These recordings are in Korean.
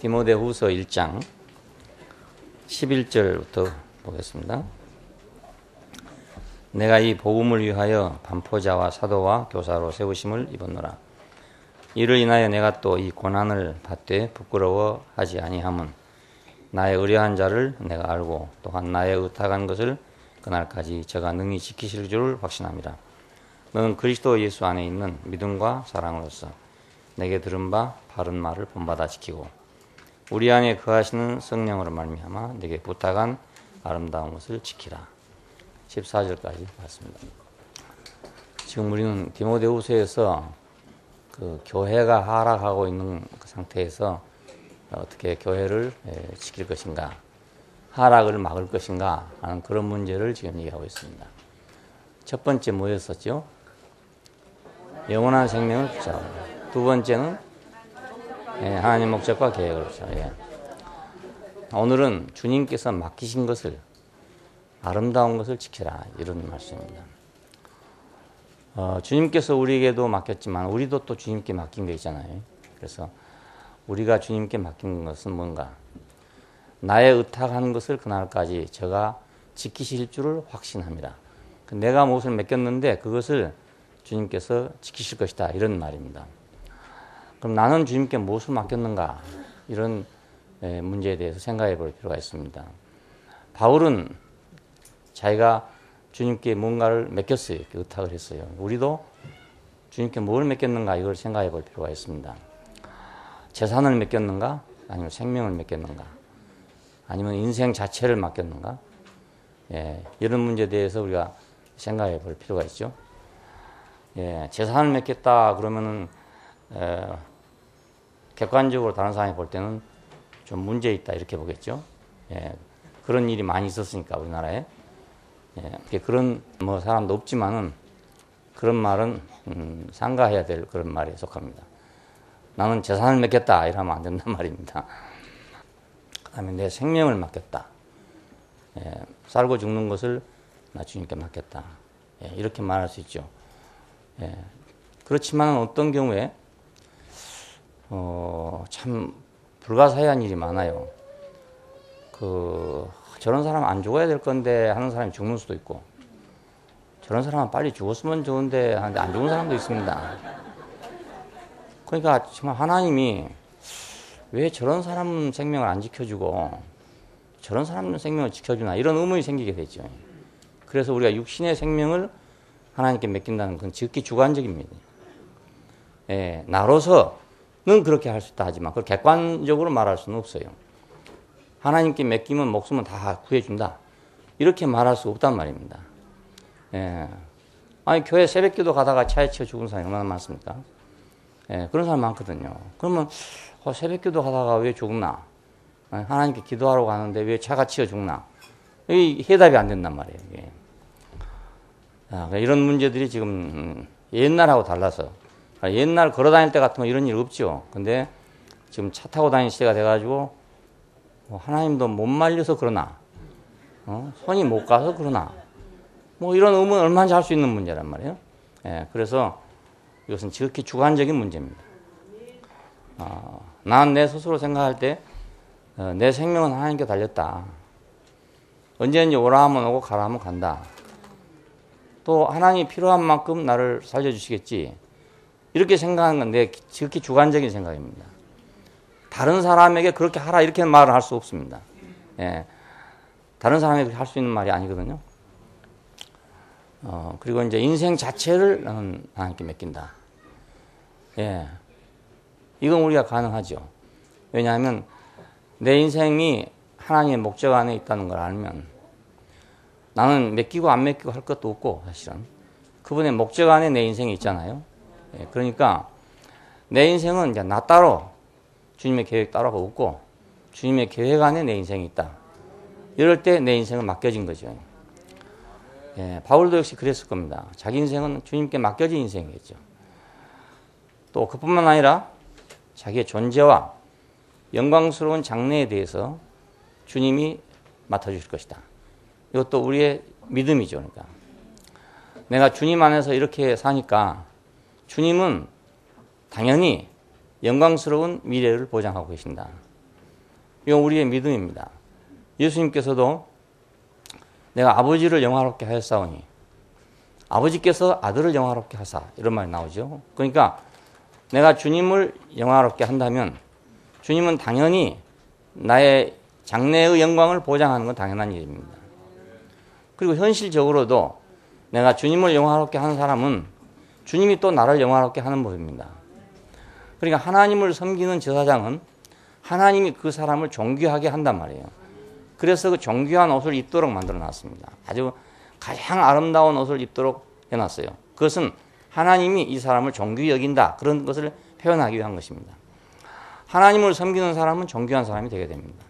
디모데후서 1장 11절부터 보겠습니다. 내가 이 복음을 위하여 반포자와 사도와 교사로 세우심을 입었노라. 이를 인하여 내가 또 이 고난을 받되 부끄러워하지 아니함은 나의 의뢰한 자를 내가 알고 또한 나의 의탁한 것을 그날까지 저가 능히 지키실 줄을 확신합니다. 너는 그리스도 예수 안에 있는 믿음과 사랑으로서 내게 들은 바 바른 말을 본받아 지키고 우리 안에 거하시는 성령으로 말미암아 내게 부탁한 아름다운 것을 지키라. 14절까지 봤습니다. 지금 우리는 디모데후서에서 그 교회가 하락하고 있는 그 상태에서 어떻게 교회를 지킬 것인가, 하락을 막을 것인가 하는 그런 문제를 지금 얘기하고 있습니다. 첫 번째 뭐였었죠? 영원한 생명을 붙잡으라. 두 번째는 하나님 목적과 계획을 붙잡으라. 오늘은 주님께서 맡기신 것을, 아름다운 것을 지키라, 이런 말씀입니다. 주님께서 우리에게도 맡겼지만 우리도 또 주님께 맡긴 게 있잖아요. 그래서 우리가 주님께 맡긴 것은 뭔가? 나의 의탁한 것을 그날까지 저가 지키실 줄을 확신합니다. 내가 무엇을 맡겼는데 그것을 주님께서 지키실 것이다, 이런 말입니다. 그럼 나는 주님께 무엇을 맡겼는가? 이런 문제에 대해서 생각해 볼 필요가 있습니다. 바울은 자기가 주님께 뭔가를 맡겼어요. 이렇게 의탁을 했어요. 우리도 주님께 뭘 맡겼는가, 이걸 생각해 볼 필요가 있습니다. 재산을 맡겼는가? 아니면 생명을 맡겼는가? 아니면 인생 자체를 맡겼는가? 이런 문제에 대해서 우리가 생각해 볼 필요가 있죠. 재산을 맡겼다 그러면은 객관적으로 다른 사람이 볼 때는 좀 문제 있다, 이렇게 보겠죠. 그런 일이 많이 있었으니까 우리나라에. 그런 사람도 없지만은 그런 말은 삼가해야 될 그런 말에 속합니다. 나는 재산을 맡겼다 이러면 안 된단 말입니다. 그 다음에 내 생명을 맡겼다. 살고 죽는 것을 나 주님께 맡겼다. 이렇게 말할 수 있죠. 그렇지만 어떤 경우에 참 불가사의한 일이 많아요. 저런 사람 안 죽어야 될 건데 하는 사람이 죽는 수도 있고, 저런 사람은 빨리 죽었으면 좋은데 하는데 안 죽은 사람도 있습니다. 그러니까 정말 하나님이 왜 저런 사람 생명을 안 지켜주고 저런 사람 생명을 지켜주나, 이런 의문이 생기게 되죠. 그래서 우리가 육신의 생명을 하나님께 맡긴다는 건 지극히 주관적입니다. 나로서는 그렇게 할 수 있다 하지만 그걸 객관적으로 말할 수는 없어요. 하나님께 맡기면 목숨은 다 구해준다, 이렇게 말할 수 없단 말입니다. 아니, 교회 새벽기도 가다가 차에 치여 죽은 사람이 얼마나 많습니까? 그런 사람 많거든요. 그러면 새벽기도 가다가 왜 죽나? 하나님께 기도하러 가는데 왜 차가 치여 죽나? 이 해답이 안 된단 말이에요. 이런 문제들이 지금 옛날하고 달라서, 옛날 걸어 다닐 때 같으면 이런 일 없죠. 근데 지금 차 타고 다니는 시대가 돼가지고 하나님도 못 말려서 그러나, 손이 못 가서 그러나, 이런 의문 얼마나 할 수 있는 문제란 말이에요. 그래서 이것은 지극히 주관적인 문제입니다. 난 내 스스로 생각할 때 내 생명은 하나님께 달렸다. 언제든지 오라 하면 오고 가라 하면 간다. 또 하나님이 필요한 만큼 나를 살려주시겠지, 이렇게 생각하는 건 내 지극히 주관적인 생각입니다. 다른 사람에게 그렇게 하라 이렇게 말을 할 수 없습니다. 다른 사람에게 할 수 있는 말이 아니거든요. 그리고 이제 인생 자체를 나는 하나님께 맡긴다. 이건 우리가 가능하죠. 왜냐하면 내 인생이 하나님의 목적 안에 있다는 걸 알면 나는 맡기고 안 맡기고 할 것도 없고, 사실은 그분의 목적 안에 내 인생이 있잖아요. 그러니까 내 인생은 이제 나 따로, 주님의 계획 따로가 없고 주님의 계획 안에 내 인생이 있다. 이럴 때 내 인생은 맡겨진 거죠. 바울도 역시 그랬을 겁니다. 자기 인생은 주님께 맡겨진 인생이겠죠. 또 그뿐만 아니라 자기의 존재와 영광스러운 장래에 대해서 주님이 맡아주실 것이다. 이것도 우리의 믿음이죠. 그러니까 내가 주님 안에서 이렇게 사니까 주님은 당연히 영광스러운 미래를 보장하고 계신다. 이건 우리의 믿음입니다. 예수님께서도 내가 아버지를 영화롭게 하였사오니 아버지께서 아들을 영화롭게 하사 이런 말이 나오죠. 그러니까 내가 주님을 영화롭게 한다면 주님은 당연히 나의 장래의 영광을 보장하는 건 당연한 일입니다. 그리고 현실적으로도 내가 주님을 영화롭게 하는 사람은 주님이 또 나를 영화롭게 하는 법입니다. 그러니까 하나님을 섬기는 제사장은 하나님이 그 사람을 존귀하게 한단 말이에요. 그래서 그 존귀한 옷을 입도록 만들어 놨습니다. 아주 가장 아름다운 옷을 입도록 해놨어요. 그것은 하나님이 이 사람을 존귀히 여긴다. 그런 것을 표현하기 위한 것입니다. 하나님을 섬기는 사람은 존귀한 사람이 되게 됩니다.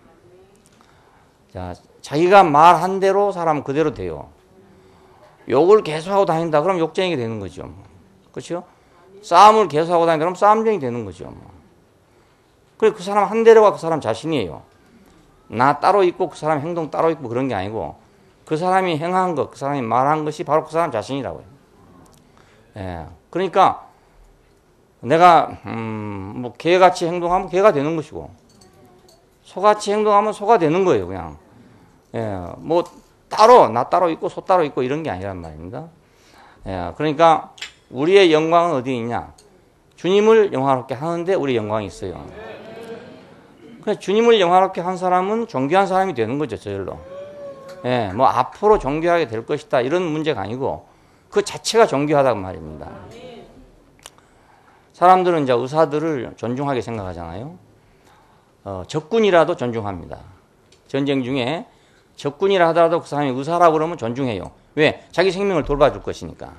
자, 자기가 말한 대로 사람은 그대로 돼요. 욕을 계속하고 다닌다. 그럼 욕쟁이가 되는 거죠. 그렇죠? 싸움을 계속하고 다닌다. 그럼 싸움쟁이 되는 거죠. 그래서 그 사람 한 대로가 그 사람 자신이에요. 나 따로 있고 그 사람 행동 따로 있고 그런 게 아니고 그 사람이 행한 것, 그 사람이 말한 것이 바로 그 사람 자신이라고요. 예. 그러니까 내가 뭐 개같이 행동하면 개가 되는 것이고 소같이 행동하면 소가 되는 거예요. 그냥 예. 뭐 따로 나 따로 있고 소 따로 있고 이런 게 아니란 말입니다. 예. 그러니까 우리의 영광은 어디에 있냐? 주님을 영화롭게 하는데 우리의 영광이 있어요. 그래서 주님을 영화롭게 한 사람은 존귀한 사람이 되는 거죠. 저절로. 예. 뭐 앞으로 존귀하게 될 것이다 이런 문제가 아니고 그 자체가 존귀하다고 말입니다. 사람들은 이제 의사들을 존중하게 생각하잖아요. 적군이라도 존중합니다. 전쟁 중에 적군이라 하더라도 그 사람이 의사라고 그러면 존중해요. 왜? 자기 생명을 돌봐줄 것이니까.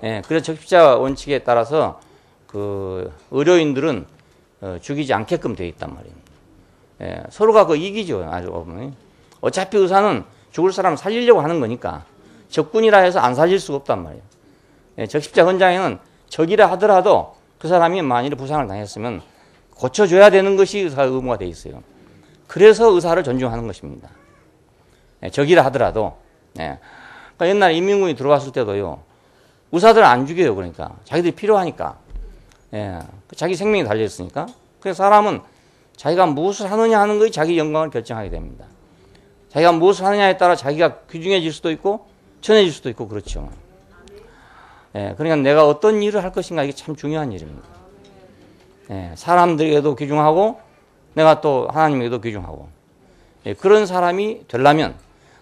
예, 그래서 적십자 원칙에 따라서 그 의료인들은 죽이지 않게끔 되어 있단 말이에요. 예, 서로가 그 이기죠. 아주 어차피 의사는 죽을 사람을 살리려고 하는 거니까 적군이라 해서 안 살릴 수가 없단 말이에요. 예, 적십자 헌장에는 적이라 하더라도 그 사람이 만일 부상을 당했으면 고쳐줘야 되는 것이 의사의 의무가 되어 있어요. 그래서 의사를 존중하는 것입니다. 예, 적이라 하더라도. 예. 그러니까 옛날에 인민군이 들어왔을 때도요. 의사들 안 죽여요. 그러니까 자기들이 필요하니까. 예. 자기 생명이 달려있으니까. 그래서 사람은 자기가 무엇을 하느냐 하는 것이 자기 영광을 결정하게 됩니다. 자기가 무엇을 하느냐에 따라 자기가 귀중해질 수도 있고 천해질 수도 있고 그렇죠. 예, 그러니까 내가 어떤 일을 할 것인가 이게 참 중요한 일입니다. 예, 사람들에게도 귀중하고 내가 또 하나님에게도 귀중하고 예, 그런 사람이 되려면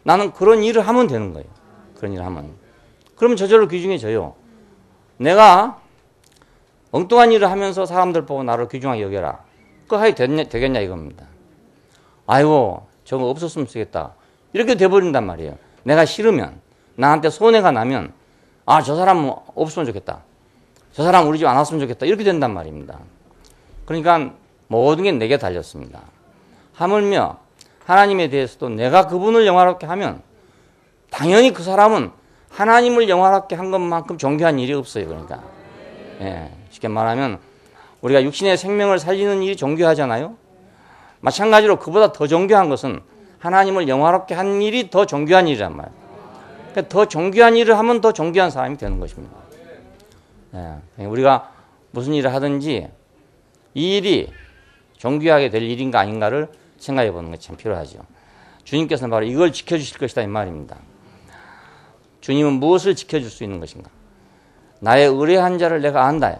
나는 그런 일을 하면 되는 거예요. 그런 일을 하면. 그러면 저절로 귀중해져요. 내가 엉뚱한 일을 하면서 사람들 보고 나를 귀중하게 여겨라. 그거 하게 되겠냐 이겁니다. 아이고 저거 없었으면 쓰겠다. 이렇게 돼버린단 말이에요. 내가 싫으면 나한테 손해가 나면 아, 저 사람 없으면 좋겠다. 저 사람 우리 집 안 왔으면 좋겠다. 이렇게 된단 말입니다. 그러니까 모든 게 내게 달렸습니다. 하물며 하나님에 대해서도 내가 그분을 영화롭게 하면 당연히 그 사람은 하나님을 영화롭게 한 것만큼 존귀한 일이 없어요. 그러니까 예, 쉽게 말하면 우리가 육신의 생명을 살리는 일이 존귀하잖아요. 마찬가지로 그보다 더 존귀한 것은 하나님을 영화롭게 한 일이 더 존귀한 일이란 말이에요. 더 존귀한 일을 하면 더 존귀한 사람이 되는 것입니다. 예, 우리가 무슨 일을 하든지 이 일이 존귀하게 될 일인가 아닌가를 생각해 보는 것이 참 필요하죠. 주님께서는 바로 이걸 지켜주실 것이다 이 말입니다. 주님은 무엇을 지켜줄 수 있는 것인가? 나의 의뢰한 자를 내가 안다.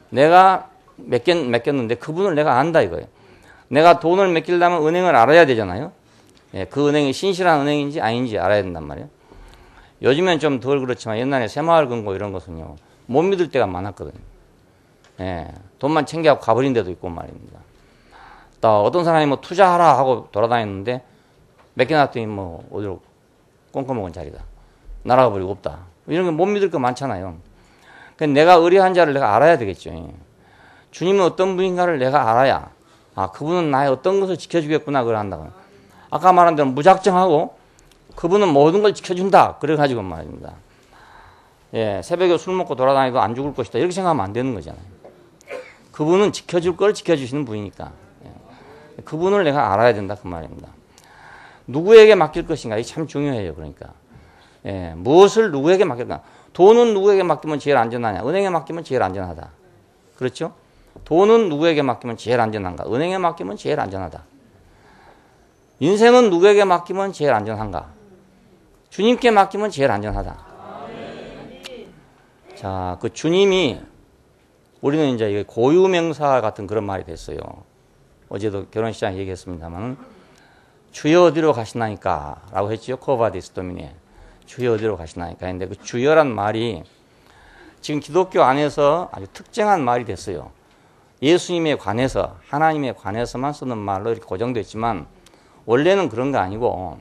내가 맡겼는데 그분을 내가 안다 이거예요. 내가 돈을 맡기려면 은행을 알아야 되잖아요. 예, 그 은행이 신실한 은행인지 아닌지 알아야 된단 말이에요. 요즘엔 좀 덜 그렇지만 옛날에 새마을금고 이런 것은요 못 믿을 때가 많았거든요. 예, 돈만 챙겨갖고 가버린 데도 있고 말입니다. 또 어떤 사람이 뭐 투자하라 하고 돌아다녔는데 맡겨놨더니 뭐 어디로 꽁꿔먹은 자리다. 날아가 버리고 없다. 이런 거 못 믿을 거 많잖아요. 내가 의뢰한 자를 내가 알아야 되겠죠. 주님은 어떤 분인가를 내가 알아야 아 그분은 나의 어떤 것을 지켜주겠구나 그걸 한다고. 아까 말한 대로 무작정하고 그분은 모든 걸 지켜준다. 그래가지고 말입니다. 예, 새벽에 술 먹고 돌아다니도 안 죽을 것이다. 이렇게 생각하면 안 되는 거잖아요. 그분은 지켜줄 걸 지켜주시는 분이니까. 예, 그분을 내가 알아야 된다. 그 말입니다. 누구에게 맡길 것인가. 이게 참 중요해요. 그러니까. 예, 무엇을 누구에게 맡길까. 돈은 누구에게 맡기면 제일 안전하냐. 은행에 맡기면 제일 안전하다. 그렇죠? 돈은 누구에게 맡기면 제일 안전한가. 은행에 맡기면 제일 안전하다. 인생은 누구에게 맡기면 제일 안전한가? 주님께 맡기면 제일 안전하다. 자, 그 주님이 우리는 이제 고유명사 같은 그런 말이 됐어요. 어제도 결혼식장에 얘기했습니다만 주여 어디로 가시나이까 라고 했죠. 코바디스 도미네. 주여 어디로 가시나이까 했는데 그 주여란 말이 지금 기독교 안에서 아주 특정한 말이 됐어요. 예수님에 관해서 하나님에 관해서만 쓰는 말로 이렇게 고정됐지만 원래는 그런 거 아니고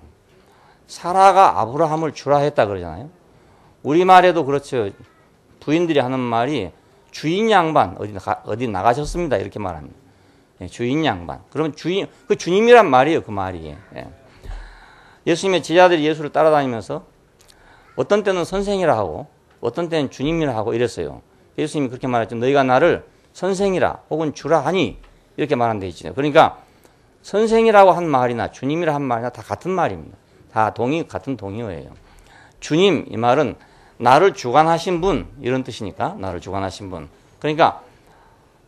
사라가 아브라함을 주라 했다 그러잖아요. 우리말에도 그렇죠. 부인들이 하는 말이 주인 양반 어디 나가셨습니다 이렇게 말합니다. 예, 주인 양반. 그러면 그 주님이란 말이에요. 그 말이. 예. 예수님의 제자들이 예수를 따라다니면서 어떤 때는 선생이라 하고 어떤 때는 주님이라 하고 이랬어요. 예수님이 그렇게 말했죠. 너희가 나를 선생이라 혹은 주라 하니 이렇게 말한 데 있죠. 그러니까 선생이라고 한 말이나 주님이라 한 말이나 다 같은 말입니다. 다 같은 동의어예요. 주님 이 말은 나를 주관하신 분 이런 뜻이니까 나를 주관하신 분. 그러니까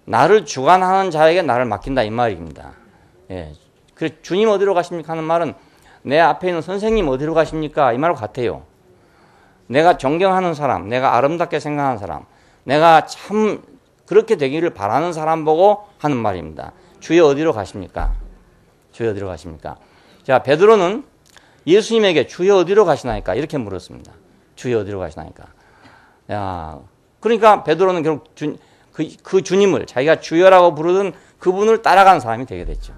나를 주관하는 자에게 나를 맡긴다 이 말입니다. 예. 그래서 주님 어디로 가십니까 하는 말은 내 앞에 있는 선생님 어디로 가십니까 이 말과 같아요. 내가 존경하는 사람, 내가 아름답게 생각하는 사람, 내가 참 그렇게 되기를 바라는 사람 보고 하는 말입니다. 주여 어디로 가십니까? 주여 어디로 가십니까? 자, 베드로는 예수님에게 주여 어디로 가시나이까 이렇게 물었습니다. 주여 어디로 가시나이까? 야, 그러니까 베드로는 결국 그 주님을 자기가 주여라고 부르던 그분을 따라가는 사람이 되게 됐죠.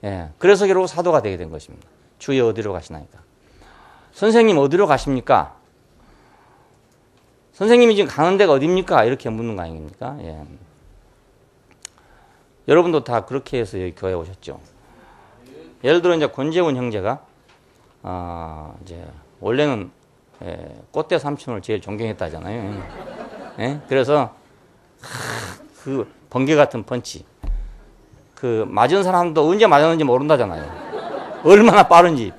예, 그래서 결국 사도가 되게 된 것입니다. 주여 어디로 가시나이까? 선생님 어디로 가십니까? 선생님이 지금 가는 데가 어디입니까? 이렇게 묻는 거 아닙니까? 예. 여러분도 다 그렇게 해서 여기 교회에 오셨죠. 예를 들어 이제 권재훈 형제가 이제 원래는 꽃대 삼촌을 제일 존경했다잖아요. 예? 그래서 그 번개 같은 펀치, 그 맞은 사람도 언제 맞았는지 모른다잖아요. 얼마나 빠른지.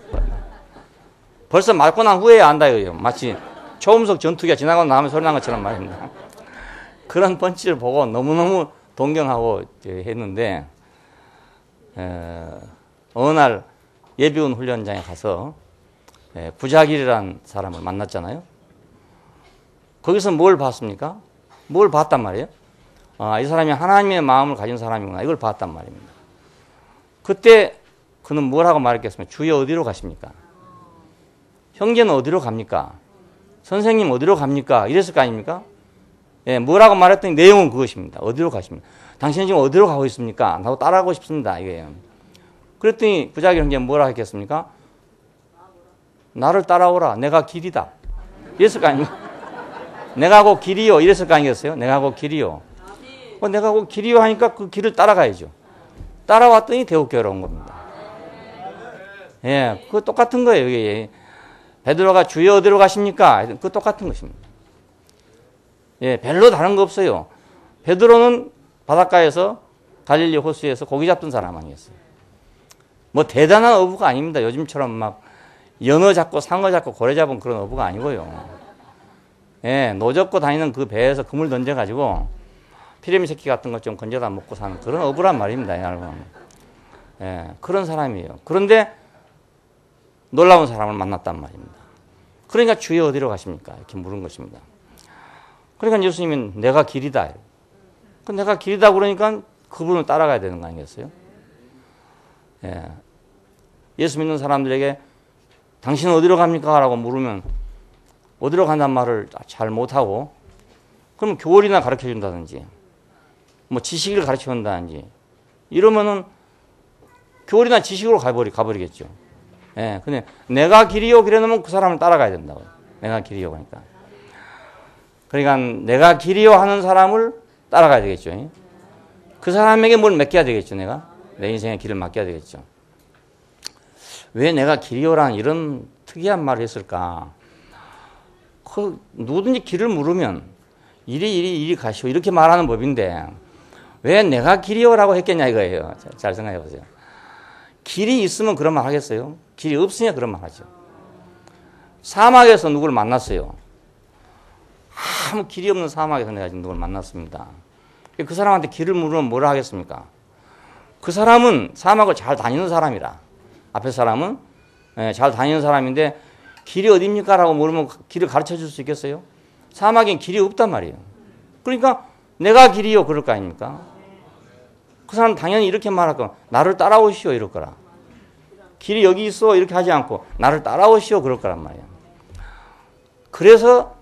벌써 맞고 난 후에 안다 이거예요. 마치 초음속 전투기가 지나가고 나면 소리 난 것처럼 말입니다. 그런 펀치를 보고 너무너무 동경하고 했는데 어느 날 예비군 훈련장에 가서 부자길이라는 사람을 만났잖아요. 거기서 뭘 봤습니까? 뭘 봤단 말이에요? 이 사람이 하나님의 마음을 가진 사람이구나. 이걸 봤단 말입니다. 그때 그는 뭐라고 말했겠습니까? 주여 어디로 가십니까? 형제는 어디로 갑니까? 선생님 어디로 갑니까? 이랬을 거 아닙니까? 예, 뭐라고 말했더니 내용은 그것입니다. 어디로 가십니까? 당신은 지금 어디로 가고 있습니까? 나도 따라가고 싶습니다. 이거예요. 그랬더니 부자기 형제는 뭐라고 했겠습니까? 나를 따라오라. 내가 길이다. 이랬을 거 아닙니까? 내가 곧 길이요. 이랬을 거 아니겠어요? 내가 곧 길이요. 내가 곧 길이요 하니까 그 길을 따라가야죠. 따라왔더니 대옥교회로 온 겁니다. 예, 그거 똑같은 거예요. 이게. 베드로가 주여 어디로 가십니까? 그거 똑같은 것입니다. 예, 별로 다른 거 없어요. 베드로는 바닷가에서 갈릴리 호수에서 고기 잡던 사람 아니겠어요? 뭐 대단한 어부가 아닙니다. 요즘처럼 막 연어 잡고 상어 잡고 고래 잡은 그런 어부가 아니고요. 예, 노 접고 다니는 그 배에서 그물 던져가지고 피레미 새끼 같은 것 좀 건져다 먹고 사는 그런 어부란 말입니다. 여러분. 예, 그런 사람이에요. 그런데 놀라운 사람을 만났단 말입니다. 그러니까 주여 어디로 가십니까? 이렇게 물은 것입니다. 그러니까 예수님은 내가 길이다. 내가 길이다 그러니까 그분을 따라가야 되는 거 아니겠어요? 예. 예수 믿는 사람들에게 당신은 어디로 갑니까? 라고 물으면 어디로 간단 말을 잘 못하고 그러면 교리나 가르쳐 준다든지 뭐 지식을 가르쳐 준다든지 이러면은 교리나 지식으로 가버리겠죠. 예, 근데 내가 길이요 그러면 그 사람을 따라가야 된다고요. 내가 길이요 그러니까. 그러니까 내가 길이요 하는 사람을 따라가야 되겠죠. 그 사람에게 뭘 맡겨야 되겠죠. 내가 내 인생의 길을 맡겨야 되겠죠. 왜 내가 길이요라는 이런 특이한 말을 했을까? 누구든지 길을 물으면 이리 가시오 이렇게 말하는 법인데 왜 내가 길이요라고 했겠냐 이거예요. 잘 생각해 보세요. 길이 있으면 그런 말 하겠어요? 길이 없으냐 그런 말 하죠. 사막에서 누구를 만났어요. 아무 길이 없는 사막에서 내가 지금 누구를 만났습니다. 그 사람한테 길을 물으면 뭐라 하겠습니까? 그 사람은 사막을 잘 다니는 사람이라 앞에 사람은 잘 다니는 사람인데 길이 어딥니까? 라고 물으면 길을 가르쳐 줄 수 있겠어요? 사막엔 길이 없단 말이에요. 그러니까 내가 길이요 그럴 거 아닙니까? 그 사람 당연히 이렇게 말할 거야. 나를 따라오시오 이럴 거라. 길이 여기 있어 이렇게 하지 않고 나를 따라오시오 그럴 거란 말이에요. 그래서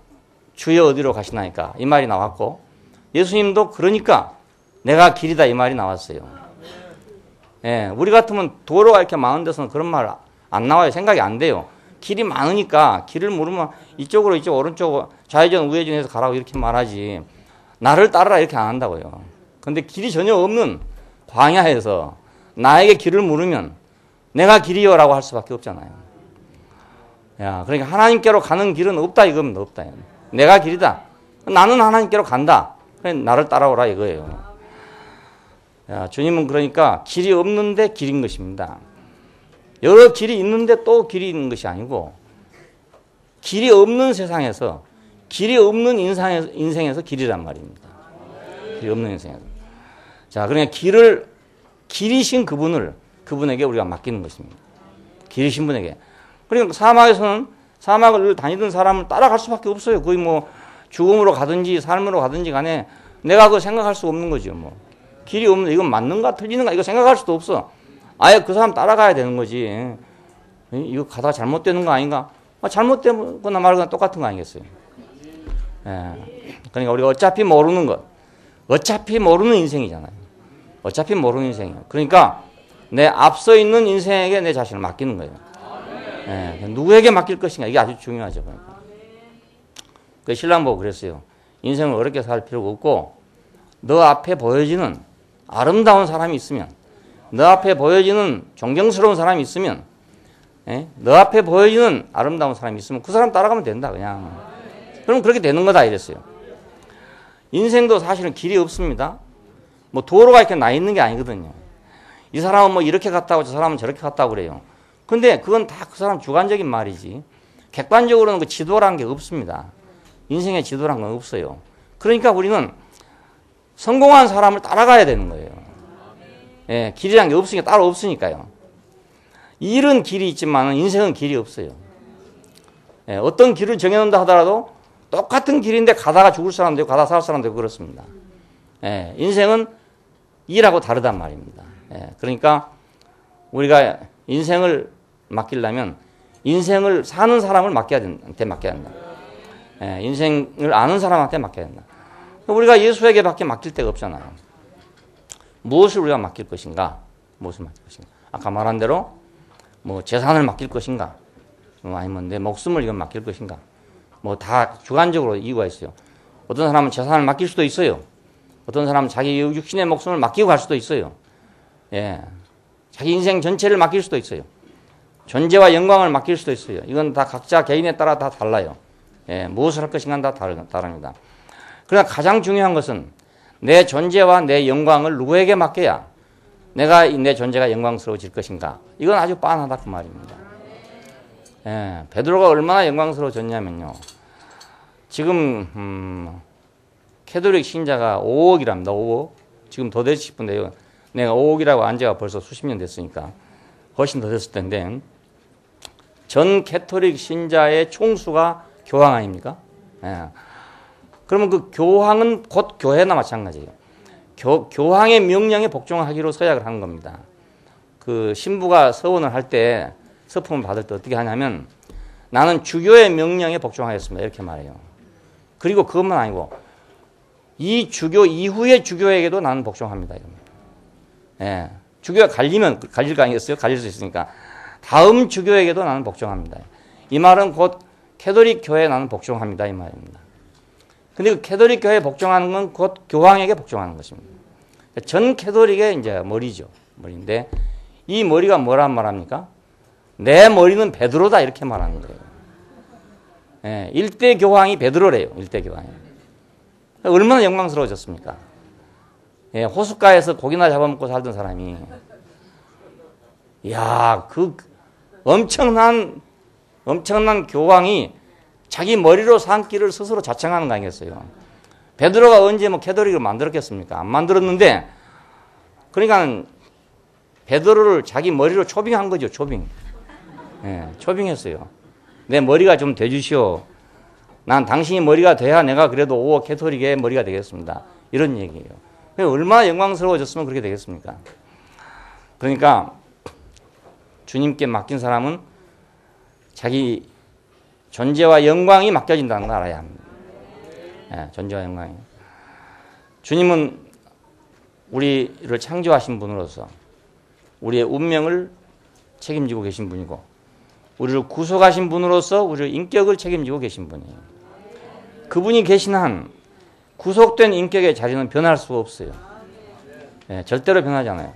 주여 어디로 가시나이까 이 말이 나왔고 예수님도 그러니까 내가 길이다 이 말이 나왔어요. 우리 같으면 도로가 이렇게 많은 데서는 그런 말 안 나와요. 생각이 안 돼요. 길이 많으니까 길을 물으면 이쪽으로 이쪽 오른쪽 좌회전 우회전해서 가라고 이렇게 말하지 나를 따르라 이렇게 안 한다고요. 근데 길이 전혀 없는 광야에서 나에게 길을 물으면 내가 길이요라고 할 수밖에 없잖아요. 그러니까 하나님께로 가는 길은 없다 이거면 없다. 내가 길이다. 나는 하나님께로 간다. 나를 따라오라 이거예요. 주님은 그러니까 길이 없는데 길인 것입니다. 여러 길이 있는데 또 길이 있는 것이 아니고 길이 없는 세상에서 길이 없는 인생에서 길이란 말입니다. 길이 없는 인생에서. 자, 그러니까 길이신 그분에게 우리가 맡기는 것입니다. 길이신 분에게. 그러니까 사막에서는 사막을 다니던 사람을 따라갈 수밖에 없어요. 거의 뭐 죽음으로 가든지 삶으로 가든지 간에 내가 그거 생각할 수 없는 거죠. 뭐 길이 없는데 이건 맞는가 틀리는가 이거 생각할 수도 없어. 아예 그 사람 따라가야 되는 거지. 이거 가다가 잘못되는 거 아닌가? 잘못되거나 말거나 똑같은 거 아니겠어요? 그러니까 우리가 어차피 모르는 것, 어차피 모르는 인생이잖아요. 어차피 모르는 인생이에요. 그러니까 내 앞서 있는 인생에게 내 자신을 맡기는 거예요. 누구에게 맡길 것인가 이게 아주 중요하죠. 그러니까. 그 신랑 보고 그랬어요. 인생을 어렵게 살 필요가 없고 너 앞에 보여지는 아름다운 사람이 있으면 너 앞에 보여지는 존경스러운 사람이 있으면 너 앞에 보여지는 아름다운 사람이 있으면 그 사람 따라가면 된다 그냥. 그럼 그렇게 되는 거다 이랬어요. 인생도 사실은 길이 없습니다. 뭐 도로가 이렇게 나 있는 게 아니거든요. 이 사람은 뭐 이렇게 갔다고 저 사람은 저렇게 갔다고 그래요. 근데 그건 다 그 사람 주관적인 말이지. 객관적으로는 그 지도라는 게 없습니다. 인생의 지도라는 건 없어요. 그러니까 우리는 성공한 사람을 따라가야 되는 거예요. 길이란 게 없으니까 따로 없으니까요. 일은 길이 있지만 인생은 길이 없어요. 어떤 길을 정해놓는다 하더라도 똑같은 길인데 가다가 죽을 사람도 있고 가다가 살 사람도 있고 그렇습니다. 인생은 일하고 다르단 말입니다. 그러니까 우리가 인생을 맡기려면 인생을 사는 사람을 맡겨야 된다. 인생을 아는 사람한테 맡겨야 된다. 우리가 예수에게밖에 맡길 데가 없잖아요. 무엇을 우리가 맡길 것인가? 무엇을 맡길 것인가? 아까 말한 대로 뭐 재산을 맡길 것인가? 아니면 내 목숨을 이건 맡길 것인가? 뭐 다 주관적으로 이유가 있어요. 어떤 사람은 재산을 맡길 수도 있어요. 어떤 사람은 자기 육신의 목숨을 맡기고 갈 수도 있어요. 자기 인생 전체를 맡길 수도 있어요. 존재와 영광을 맡길 수도 있어요. 이건 다 각자 개인에 따라 다 달라요. 무엇을 할 것인가 다 다릅니다. 그러나 가장 중요한 것은 내 존재와 내 영광을 누구에게 맡겨야 내가 내 존재가 영광스러워질 것인가. 이건 아주 빤하다 그 말입니다. 베드로가 얼마나 영광스러워졌냐면요. 지금 캐톨릭 신자가 5억이랍니다. 5억. 지금 더 되고 싶은데요. 내가 5억이라고 안 지가 벌써 수십 년 됐으니까 훨씬 더 됐을 텐데 전 캐톨릭 신자의 총수가 교황 아닙니까? 그러면 그 교황은 곧 교회나 마찬가지예요. 교황의 명령에 복종하기로 서약을 한 겁니다. 그 신부가 서원을 할 때 서품을 받을 때 어떻게 하냐면 나는 주교의 명령에 복종하겠습니다. 이렇게 말해요. 그리고 그것만 아니고 이 주교 이후의 주교에게도 나는 복종합니다. 주교가 갈릴 거 아니겠어요? 갈릴 수 있으니까 다음 주교에게도 나는 복종합니다. 이 말은 곧 캐톨릭 교회에 나는 복종합니다. 이 말입니다. 근데 그 캐톨릭 교회에 복종하는 건 곧 교황에게 복종하는 것입니다. 전 캐톨릭의 이제 머리죠. 머리인데 이 머리가 뭐란 말합니까? 내 머리는 베드로다 이렇게 말하는 거예요. 일대 교황이 베드로래요. 일대 교황이. 얼마나 영광스러워졌습니까? 호숫가에서 고기나 잡아먹고 살던 사람이 이야 그 엄청난 교황이 자기 머리로 산 길을 스스로 자청하는 거 아니겠어요? 베드로가 언제 뭐 캐톨릭을 만들었겠습니까? 안 만들었는데 그러니까 베드로를 자기 머리로 초빙한 거죠. 초빙. 예, 초빙했어요. 내 머리가 좀 돼주시오. 난 당신이 머리가 돼야 내가 그래도 오 캐토릭의 머리가 되겠습니다. 이런 얘기예요. 얼마나 영광스러워졌으면 그렇게 되겠습니까? 그러니까 주님께 맡긴 사람은 자기 존재와 영광이 맡겨진다는 걸 알아야 합니다. 예, 존재와 영광이. 주님은 우리를 창조하신 분으로서 우리의 운명을 책임지고 계신 분이고, 우리를 구속하신 분으로서 우리의 인격을 책임지고 계신 분이에요. 그분이 계신 한 구속된 인격의 자리는 변할 수가 없어요. 예, 절대로 변하지 않아요.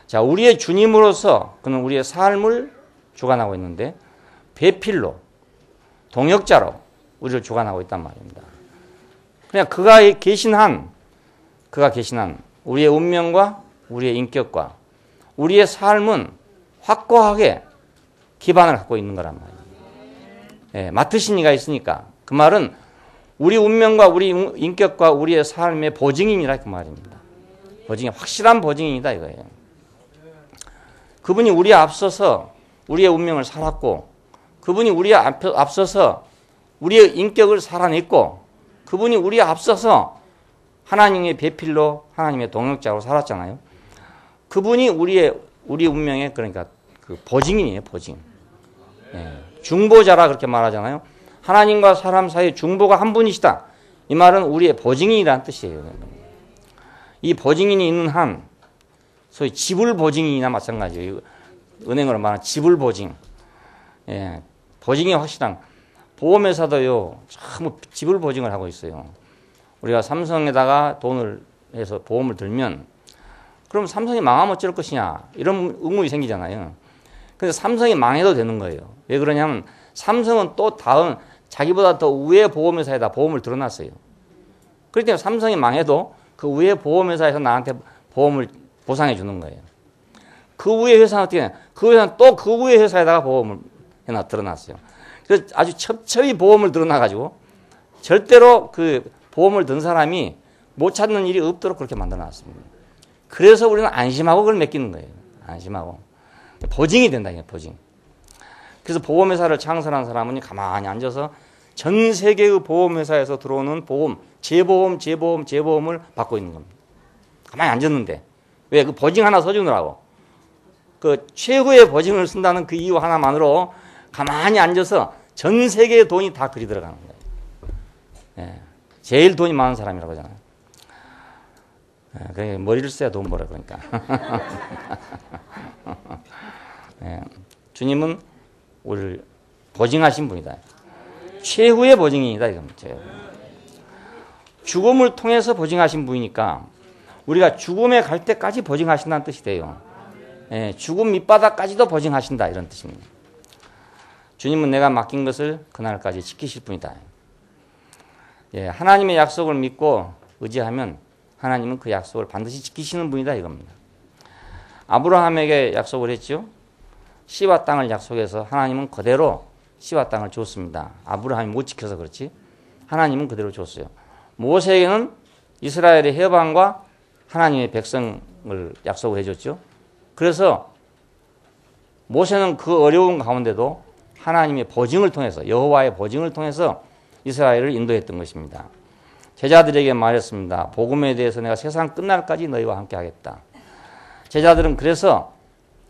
자, 우리의 주님으로서 그는 우리의 삶을 주관하고 있는데, 배필로, 동역자로 우리를 주관하고 있단 말입니다. 그냥 그가 계신 한 우리의 운명과 우리의 인격과 우리의 삶은 확고하게 기반을 갖고 있는 거란 말이에요. 예, 맡으신 이가 있으니까. 그 말은 우리 운명과 우리 인격과 우리의 삶의 보증인이라 그 말입니다. 보증인, 확실한 보증인이다 이거예요. 그분이 우리에 앞서서 우리의 운명을 살았고, 그분이 우리에 앞서서 우리의 인격을 살아냈고, 그분이 우리에 앞서서 하나님의 배필로 하나님의 동역자로 살았잖아요. 그분이 우리 운명의 그러니까 그 보증인이에요. 보증. 예, 중보자라 그렇게 말하잖아요. 하나님과 사람 사이의 중보가 한 분이시다. 이 말은 우리의 보증인이라는 뜻이에요. 이 보증인이 있는 한, 소위 지불 보증인이나 마찬가지예요. 은행으로 말하는 지불 보증. 예, 보증이 확실한. 보험회사도요, 참 지불 보증을 하고 있어요. 우리가 삼성에다가 돈을 해서 보험을 들면, 그럼 삼성이 망하면 어쩔 것이냐, 이런 의문이 생기잖아요. 그래서 삼성이 망해도 되는 거예요. 왜 그러냐면 삼성은 또 다음 자기보다 더 위의 보험회사에다 보험을 들어놨어요. 그렇기 때문에 삼성이 망해도 그 위의 보험회사에서 나한테 보험을 보상해 주는 거예요. 그 위의 회사는 어떻게 해요? 그 회사는 또 그 위의 회사에다가 보험을 들어놨어요. 그래서 아주 첩첩이 보험을 들어놔가지고 절대로 그 보험을 든 사람이 못 찾는 일이 없도록 그렇게 만들어놨습니다. 그래서 우리는 안심하고 그걸 맡기는 거예요. 안심하고. 보증이 된다, 이게 보증. 그래서 보험회사를 창설한 사람은 가만히 앉아서 전 세계의 보험회사에서 들어오는 보험, 재보험을 받고 있는 겁니다. 가만히 앉았는데. 왜? 그 보증 하나 써주느라고. 그 최고의 보증을 쓴다는 그 이유 하나만으로 가만히 앉아서 전 세계의 돈이 다 그리 들어가는 거예요. 예. 제일 돈이 많은 사람이라고 하잖아요. 예. 그러니까 머리를 써야 돈 벌어, 그러니까. 예. 주님은 우리를 보증하신 분이다. 최후의 보증인이다, 이겁니다. 죽음을 통해서 보증하신 분이니까 우리가 죽음에 갈 때까지 보증하신다는 뜻이 돼요. 예, 죽음 밑바닥까지도 보증하신다, 이런 뜻입니다. 주님은 내가 맡긴 것을 그날까지 지키실 분이다. 예, 하나님의 약속을 믿고 의지하면 하나님은 그 약속을 반드시 지키시는 분이다, 이겁니다. 아브라함에게 약속을 했죠. 씨와 땅을 약속해서 하나님은 그대로 씨와 땅을 줬습니다. 아브라함이 못 지켜서 그렇지 하나님은 그대로 줬어요. 모세에게는 이스라엘의 해방과 하나님의 백성을 약속을 해줬죠. 그래서 모세는 그 어려운 가운데도 하나님의 보증을 통해서, 여호와의 보증을 통해서 이스라엘을 인도했던 것입니다. 제자들에게 말했습니다. 복음에 대해서 내가 세상 끝날까지 너희와 함께 하겠다. 제자들은 그래서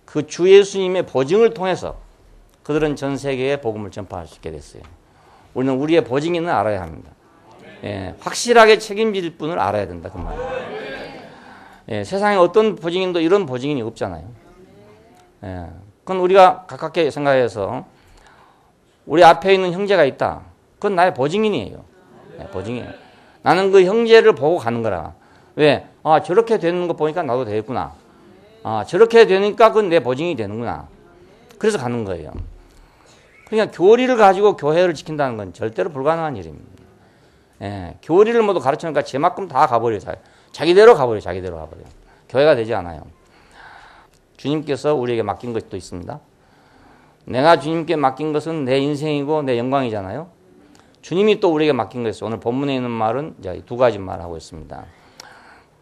그 주 예수님의 보증을 통해서 그들은 전 세계에 복음을 전파할 수 있게 됐어요. 우리는 우리의 보증인을 알아야 합니다. 예, 확실하게 책임질 분을 알아야 된다, 그 말이에요. 예, 세상에 어떤 보증인도 이런 보증인이 없잖아요. 예, 그건 우리가 가깝게 생각해서 우리 앞에 있는 형제가 있다. 그건 나의 보증인이에요. 예, 보증이에요. 나는 그 형제를 보고 가는 거라. 왜? 아, 저렇게 되는 거 보니까 나도 되겠구나. 아, 저렇게 되니까 그건 내 보증이 되는구나. 그래서 가는 거예요. 그러니까 교리를 가지고 교회를 지킨다는 건 절대로 불가능한 일입니다. 예, 교리를 모두 가르치니까 제만큼 다 가버려요. 자기대로 가버려요. 자기대로 가버려요. 교회가 되지 않아요. 주님께서 우리에게 맡긴 것도 있습니다. 내가 주님께 맡긴 것은 내 인생이고 내 영광이잖아요. 주님이 또 우리에게 맡긴 것이, 오늘 본문에 있는 말은 이제 두 가지 말하고 있습니다.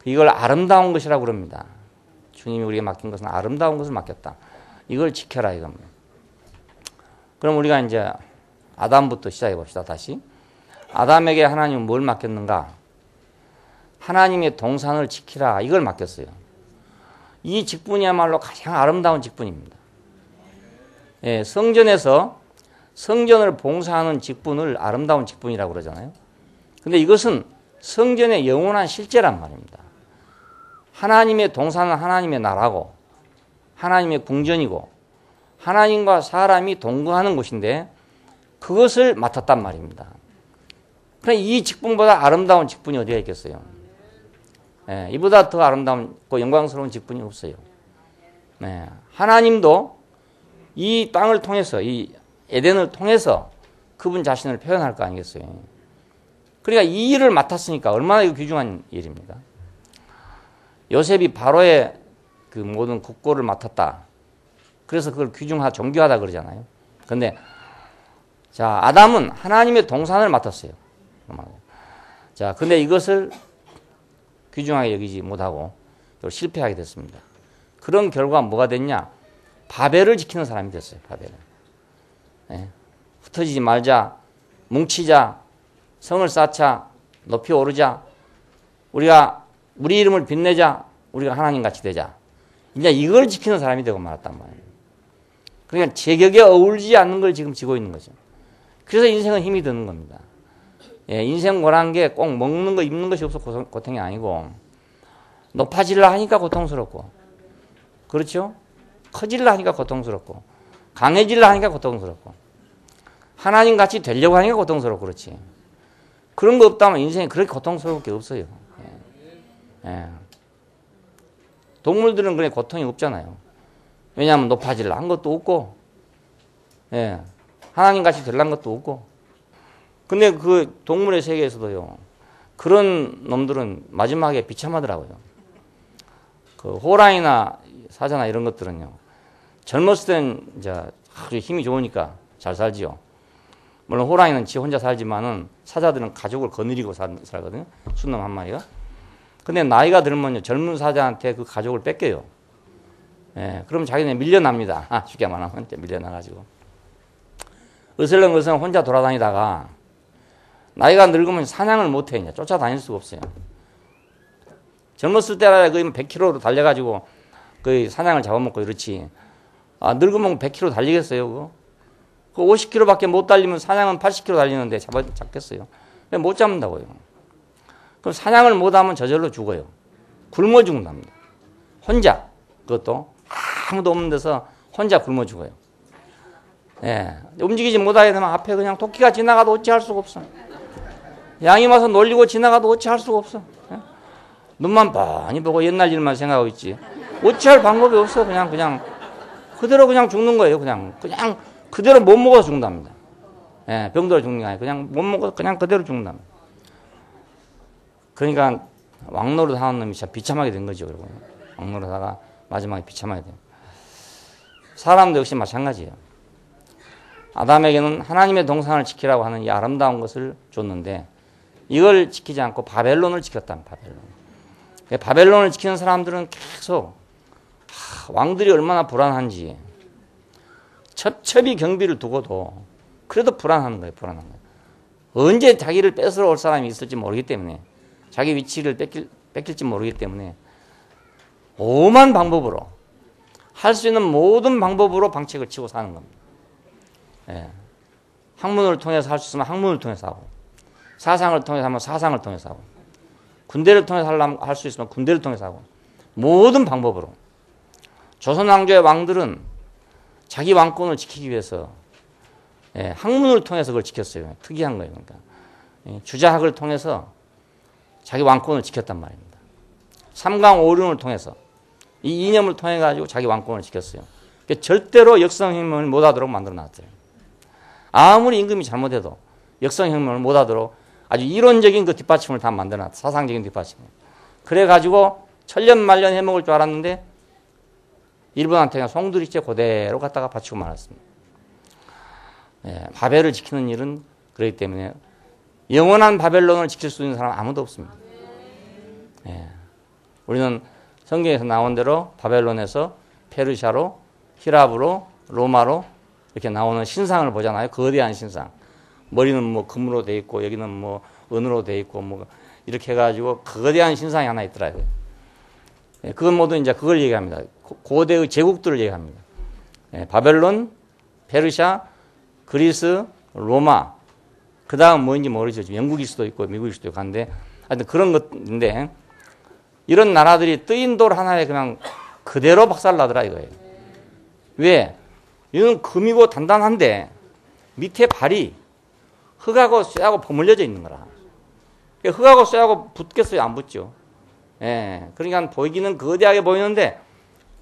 이걸 아름다운 것이라고 그럽니다. 주님이 우리에게 맡긴 것은 아름다운 것을 맡겼다. 이걸 지켜라 이겁니다. 그럼 우리가 이제 아담부터 시작해 봅시다. 다시 아담에게 하나님은 뭘 맡겼는가? 하나님의 동산을 지키라 이걸 맡겼어요. 이 직분이야말로 가장 아름다운 직분입니다. 예, 성전에서 성전을 봉사하는 직분을 아름다운 직분이라고 그러잖아요. 근데 이것은 성전의 영원한 실제란 말입니다. 하나님의 동산은 하나님의 나라고 하나님의 궁전이고 하나님과 사람이 동거하는 곳인데 그것을 맡았단 말입니다. 그러니까 이 직분보다 아름다운 직분이 어디가 있겠어요? 예, 이보다 더 아름다운 영광스러운 직분이 없어요. 예, 하나님도 이 땅을 통해서 이 에덴을 통해서 그분 자신을 표현할 거 아니겠어요? 그러니까 이 일을 맡았으니까 얼마나 귀중한 일입니까? 요셉이 바로의 그 모든 국고를 맡았다. 그래서 그걸 존귀하다 그러잖아요. 근데 자, 아담은 하나님의 동산을 맡았어요. 자, 근데 이것을 귀중하게 여기지 못하고 실패하게 됐습니다. 그런 결과가 뭐가 됐냐? 바벨을 지키는 사람이 됐어요. 바벨을. 예. 흩어지지 말자, 뭉치자, 성을 쌓자, 높이 오르자, 우리가 우리 이름을 빛내자, 우리가 하나님같이 되자. 이제 이걸 지키는 사람이 되고 말았단 말이에요. 그러니까 제격에 어울리지 않는 걸 지금 지고 있는 거죠. 그래서 인생은 힘이 드는 겁니다. 예, 인생 고란 게 꼭 먹는 거, 입는 것이 없어 고통이 아니고 높아질라 하니까 고통스럽고 그렇죠? 커질라 하니까 고통스럽고 강해질라 하니까 고통스럽고 하나님같이 되려고 하니까 고통스럽고 그렇지. 그런 거 없다면 인생이 그렇게 고통스러울 게 없어요. 예. 예. 동물들은 그래 고통이 없잖아요. 왜냐하면 높아질라 한 것도 없고 예. 하나님같이 되려는 것도 없고 근데 그 동물의 세계에서도요 그런 놈들은 마지막에 비참하더라고요. 그 호랑이나 사자나 이런 것들은요 젊었을 땐 이제 아주 힘이 좋으니까 잘 살지요. 물론 호랑이는 지 혼자 살지만은 사자들은 가족을 거느리고 살거든요. 순놈 한 마리가. 근데 나이가 들면요 젊은 사자한테 그 가족을 뺏겨요. 예, 그럼 자기네 밀려납니다. 쉽게 말하면 밀려나가지고 으슬렁으슬렁 혼자 돌아다니다가 나이가 늙으면 사냥을 못해 이제 쫓아다닐 수가 없어요. 젊었을 때라 거의 100km로 달려가지고 거의 사냥을 잡아먹고 이렇지. 늙으면 100km 달리겠어요 그거? 그 50km밖에 못 달리면 사냥은 80km 달리는데 잡겠어요. 못 잡는다고요. 그럼 사냥을 못하면 저절로 죽어요. 굶어 죽는답니다. 혼자 그것도 아무도 없는 데서 혼자 굶어 죽어요. 예, 움직이지 못하게 되면 앞에 그냥 토끼가 지나가도 어찌할 수가 없어. 양이 와서 놀리고 지나가도 어찌할 수가 없어. 예? 눈만 뻔히 보고 옛날 일만 생각하고 있지. 어찌할 방법이 없어. 그냥 그대로 그냥 죽는 거예요. 그냥 그대로 못 먹어서 죽는답니다. 예, 병들어 죽는 게 아니라 그냥 못 먹어서 그냥 그대로 죽는답니다. 그러니까 왕노릇 하는 놈이 진짜 비참하게 된 거죠. 그리고 왕노릇 하다가 마지막에 비참하게 돼요. 사람도 역시 마찬가지예요. 아담에게는 하나님의 동산을 지키라고 하는 이 아름다운 것을 줬는데 이걸 지키지 않고 바벨론을 지켰답니다. 바벨론을 지키는 사람들은 계속 왕들이 얼마나 불안한지 첩첩이 경비를 두고도 그래도 불안한 거예요. 언제 자기를 뺏으러 올 사람이 있을지 모르기 때문에 자기 위치를 뺏길지 모르기 때문에 오만 방법으로 할 수 있는 모든 방법으로 방책을 치고 사는 겁니다. 예. 학문을 통해서 할 수 있으면 학문을 통해서 하고 사상을 통해서 하면 사상을 통해서 하고 군대를 통해서 할 수 있으면 군대를 통해서 하고 모든 방법으로 조선 왕조의 왕들은 자기 왕권을 지키기 위해서 학문을 통해서 그걸 지켰어요. 특이한 거예요. 그러니까 주자학을 통해서 자기 왕권을 지켰단 말입니다. 삼강오륜을 통해서 이 이념을 통해 가지고 자기 왕권을 지켰어요. 그러니까 절대로 역성혁명을 못하도록 만들어놨어요. 아무리 임금이 잘못해도 역성혁명을 못하도록 아주 이론적인 그 뒷받침을 다 만들어놨다. 사상적인 뒷받침을. 그래가지고 천년만년 해먹을 줄 알았는데 일본한테 그냥 송두리째 그대로 갖다가 바치고 말았습니다. 바벨을 지키는 일은 그렇기 때문에 영원한 바벨론을 지킬 수 있는 사람 아무도 없습니다. 우리는 성경에서 나온 대로 바벨론에서 페르시아로, 히랍으로, 로마로 이렇게 나오는 신상을 보잖아요. 거대한 신상. 머리는 뭐 금으로 돼 있고 여기는 뭐 은으로 돼 있고 뭐 이렇게 해가지고 거대한 신상이 하나 있더라고요. 그건 모두 이제 그걸 얘기합니다. 고대의 제국들을 얘기합니다. 바벨론, 페르시아, 그리스, 로마. 그 다음 뭐인지 모르죠. 영국일 수도 있고 미국일 수도 있고 한데 하여튼 그런 것인데 이런 나라들이 뜨인 돌 하나에 그냥 그대로 박살나더라 이거예요. 왜? 이건 금이고 단단한데 밑에 발이 흙하고 쇠하고 버물려져 있는 거라. 흙하고 쇠하고 붙겠어요? 안 붙죠. 예. 그러니까 보이기는 거대하게 보이는데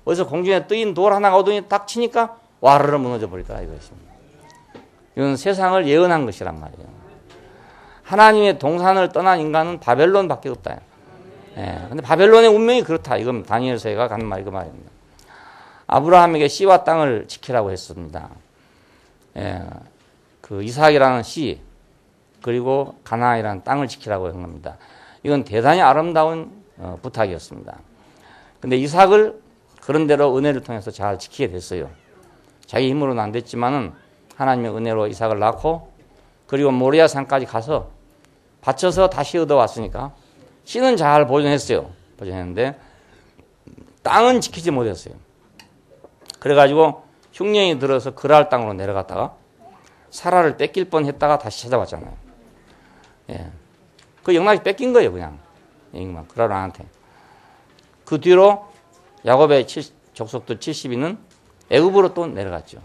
어디서 공중에 뜨인 돌 하나가 오더니 딱 치니까 와르르 무너져 버리더라 이것입니다. 이건 세상을 예언한 것이란 말이에요. 하나님의 동산을 떠난 인간은 바벨론밖에 없다. 예. 근데 바벨론의 운명이 그렇다. 이건 다니엘서가 가는 말 이거 말입니다. 아브라함에게 씨와 땅을 지키라고 했습니다. 예. 그 이삭이라는 씨 그리고 가나안이라는 땅을 지키라고 한 겁니다. 이건 대단히 아름다운 부탁이었습니다. 근데 이삭을 그런대로 은혜를 통해서 잘 지키게 됐어요. 자기 힘으로는 안 됐지만은 하나님의 은혜로 이삭을 낳고 그리고 모리아 산까지 가서 바쳐서 다시 얻어왔으니까 씨는 잘 보존했어요. 보존했는데 땅은 지키지 못했어요. 그래가지고 흉년이 들어서 그랄 땅으로 내려갔다가 사라를 뺏길 뻔했다가 다시 찾아왔잖아요. 예, 그 영락이 뺏긴 거예요, 그냥 그랄 왕한테. 그 뒤로 야곱의 족속들 70인은 애굽으로 또 내려갔죠.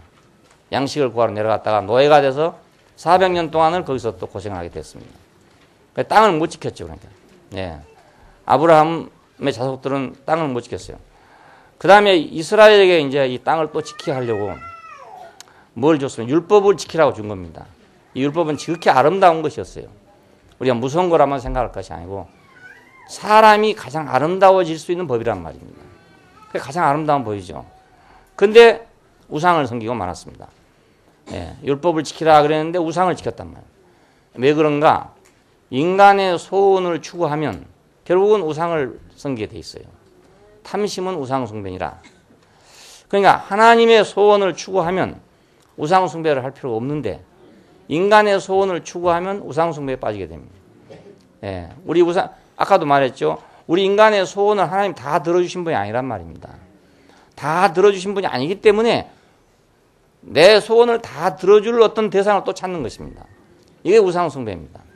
양식을 구하러 내려갔다가 노예가 돼서 400년 동안을 거기서 또 고생을 하게 됐습니다. 땅을 못 지켰죠, 그러니까. 예, 아브라함의 자손들은 땅을 못 지켰어요. 그 다음에 이스라엘에게 이제 이 땅을 또 지키게 하려고 뭘 줬으면 율법을 지키라고 준 겁니다. 이 율법은 지극히 아름다운 것이었어요. 우리가 무서운 거라만 생각할 것이 아니고 사람이 가장 아름다워질 수 있는 법이란 말입니다. 그게 가장 아름다운 법이죠. 근데 우상을 섬기고 말았습니다. 예, 율법을 지키라 그랬는데 우상을 지켰단 말이에요. 왜 그런가? 인간의 소원을 추구하면 결국은 우상을 섬기게 돼 있어요. 탐심은 우상 숭배니라. 그러니까 하나님의 소원을 추구하면 우상 숭배를 할 필요가 없는데 인간의 소원을 추구하면 우상 숭배에 빠지게 됩니다. 예, 우리 우상 아까도 말했죠. 우리 인간의 소원을 하나님 다 들어주신 분이 아니란 말입니다. 다 들어주신 분이 아니기 때문에 내 소원을 다 들어줄 어떤 대상을 또 찾는 것입니다. 이게 우상 숭배입니다.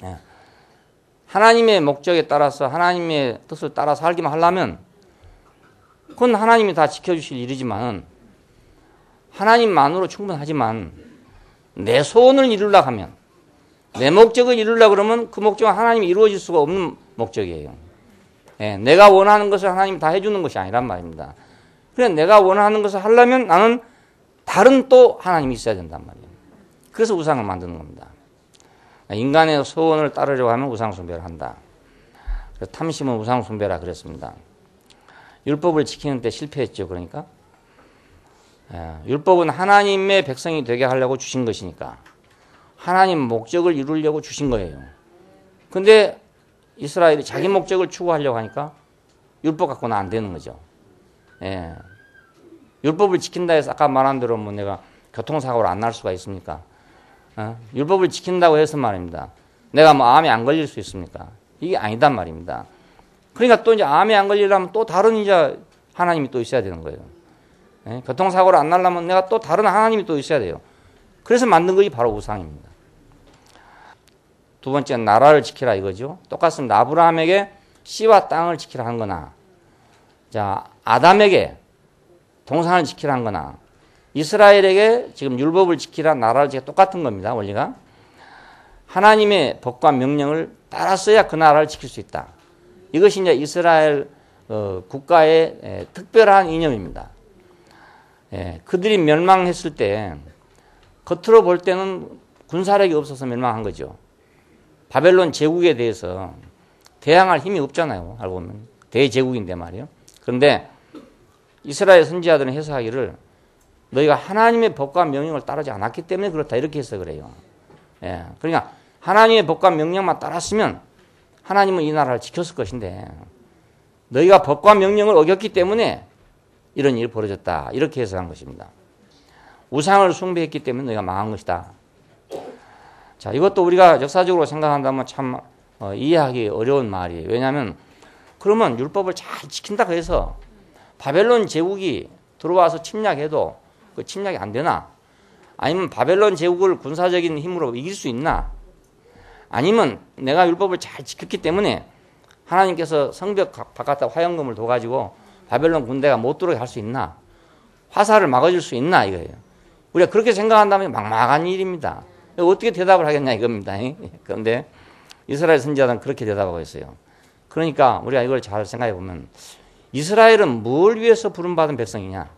예. 하나님의 목적에 따라서 하나님의 뜻을 따라 살기만 하려면 그건 하나님이 다 지켜주실 일이지만 하나님만으로 충분하지만 내 소원을 이루려고 하면 내 목적을 이루려고 그러면 그 목적은 하나님이 이루어질 수가 없는 목적이에요. 예, 내가 원하는 것을 하나님이 다 해주는 것이 아니란 말입니다. 그래 내가 원하는 것을 하려면 나는 다른 또 하나님이 있어야 된단 말이에요. 그래서 우상을 만드는 겁니다. 인간의 소원을 따르려고 하면 우상 숭배를 한다. 그래서 탐심은 우상 숭배라 그랬습니다. 율법을 지키는 데 실패했죠. 그러니까 율법은 하나님의 백성이 되게 하려고 주신 것이니까 하나님 목적을 이루려고 주신 거예요. 근데 이스라엘이 자기 목적을 추구하려고 하니까 율법 갖고는 안 되는 거죠. 예. 율법을 지킨다 해서 아까 말한 대로 뭐 내가 교통사고를 안 날 수가 있습니까? 율법을 지킨다고 해서 말입니다. 내가 뭐 암에 안 걸릴 수 있습니까? 이게 아니단 말입니다. 그러니까 또 이제 암에 안 걸리려면 또 다른 이제 하나님이 또 있어야 되는 거예요. 예? 교통사고를 안 날려면 내가 또 다른 하나님이 또 있어야 돼요. 그래서 만든 것이 바로 우상입니다. 두 번째 나라를 지키라 이거죠. 똑같습니다. 아브라함에게 씨와 땅을 지키라 한 거나 자 아담에게 동산을 지키라 한 거나 이스라엘에게 지금 율법을 지키라 나라를 지키라 똑같은 겁니다. 원리가 하나님의 법과 명령을 따랐어야 그 나라를 지킬 수 있다. 이것이 이제 이스라엘 국가의 특별한 이념입니다. 예, 그들이 멸망했을 때 겉으로 볼 때는 군사력이 없어서 멸망한 거죠. 바벨론 제국에 대해서 대항할 힘이 없잖아요. 알고 보면 대제국인데 말이에요. 그런데 이스라엘 선지자들은 해석하기를 너희가 하나님의 법과 명령을 따르지 않았기 때문에 그렇다 이렇게 해서 그래요. 예, 너희가 법과 명령을 어겼기 때문에 이런 일이 벌어졌다. 이렇게 해석한 것입니다. 우상을 숭배했기 때문에 너희가 망한 것이다. 자, 이것도 우리가 역사적으로 생각한다면 참 이해하기 어려운 말이에요. 왜냐하면 그러면 율법을 잘 지킨다고 해서 바벨론 제국이 들어와서 침략해도 그 침략이 안 되나? 아니면 바벨론 제국을 군사적인 힘으로 이길 수 있나? 아니면 내가 율법을 잘 지켰기 때문에 하나님께서 성벽 바깥에 화영금을 둬가지고 바벨론 군대가 못 들어오게 할 수 있나? 화살을 막아줄 수 있나? 이거예요. 우리가 그렇게 생각한다면 막막한 일입니다. 어떻게 대답을 하겠냐 이겁니다. 그런데 이스라엘 선지자는 그렇게 대답하고 있어요. 그러니까 우리가 이걸 잘 생각해 보면 이스라엘은 뭘 위해서 부름받은 백성이냐?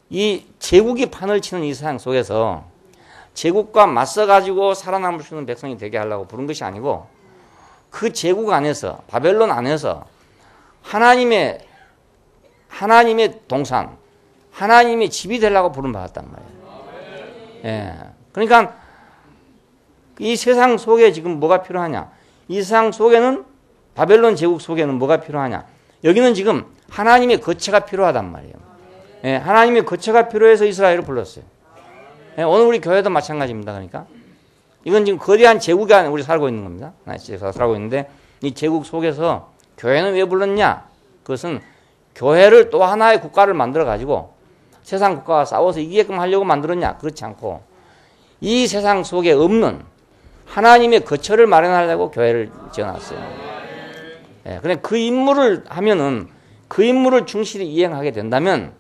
이 제국이 판을 치는 이 세상 속에서 제국과 맞서가지고 살아남을 수 있는 백성이 되게 하려고 부른 것이 아니고 그 제국 안에서 바벨론 안에서 하나님의 동산, 하나님의 집이 되려고 부름받았단 말이에요. 예. 그러니까 이 세상 속에 지금 뭐가 필요하냐? 이 세상 속에는 바벨론 제국 속에는 뭐가 필요하냐? 여기는 지금 하나님의 거처가 필요하단 말이에요. 예, 하나님의 거처가 필요해서 이스라엘을 불렀어요. 예, 오늘 우리 교회도 마찬가지입니다. 그러니까 이건 지금 거대한 제국 안에 우리 살고 있는 겁니다. 살고 있는데 이 제국 속에서 교회는 왜 불렀냐? 그것은 교회를 또 하나의 국가를 만들어 가지고 세상 국가와 싸워서 이기게끔 하려고 만들었냐? 그렇지 않고 이 세상 속에 없는 하나님의 거처를 마련하려고 교회를 지어놨어요. 예, 그래 그 임무를 하면은 그 임무를 충실히 이행하게 된다면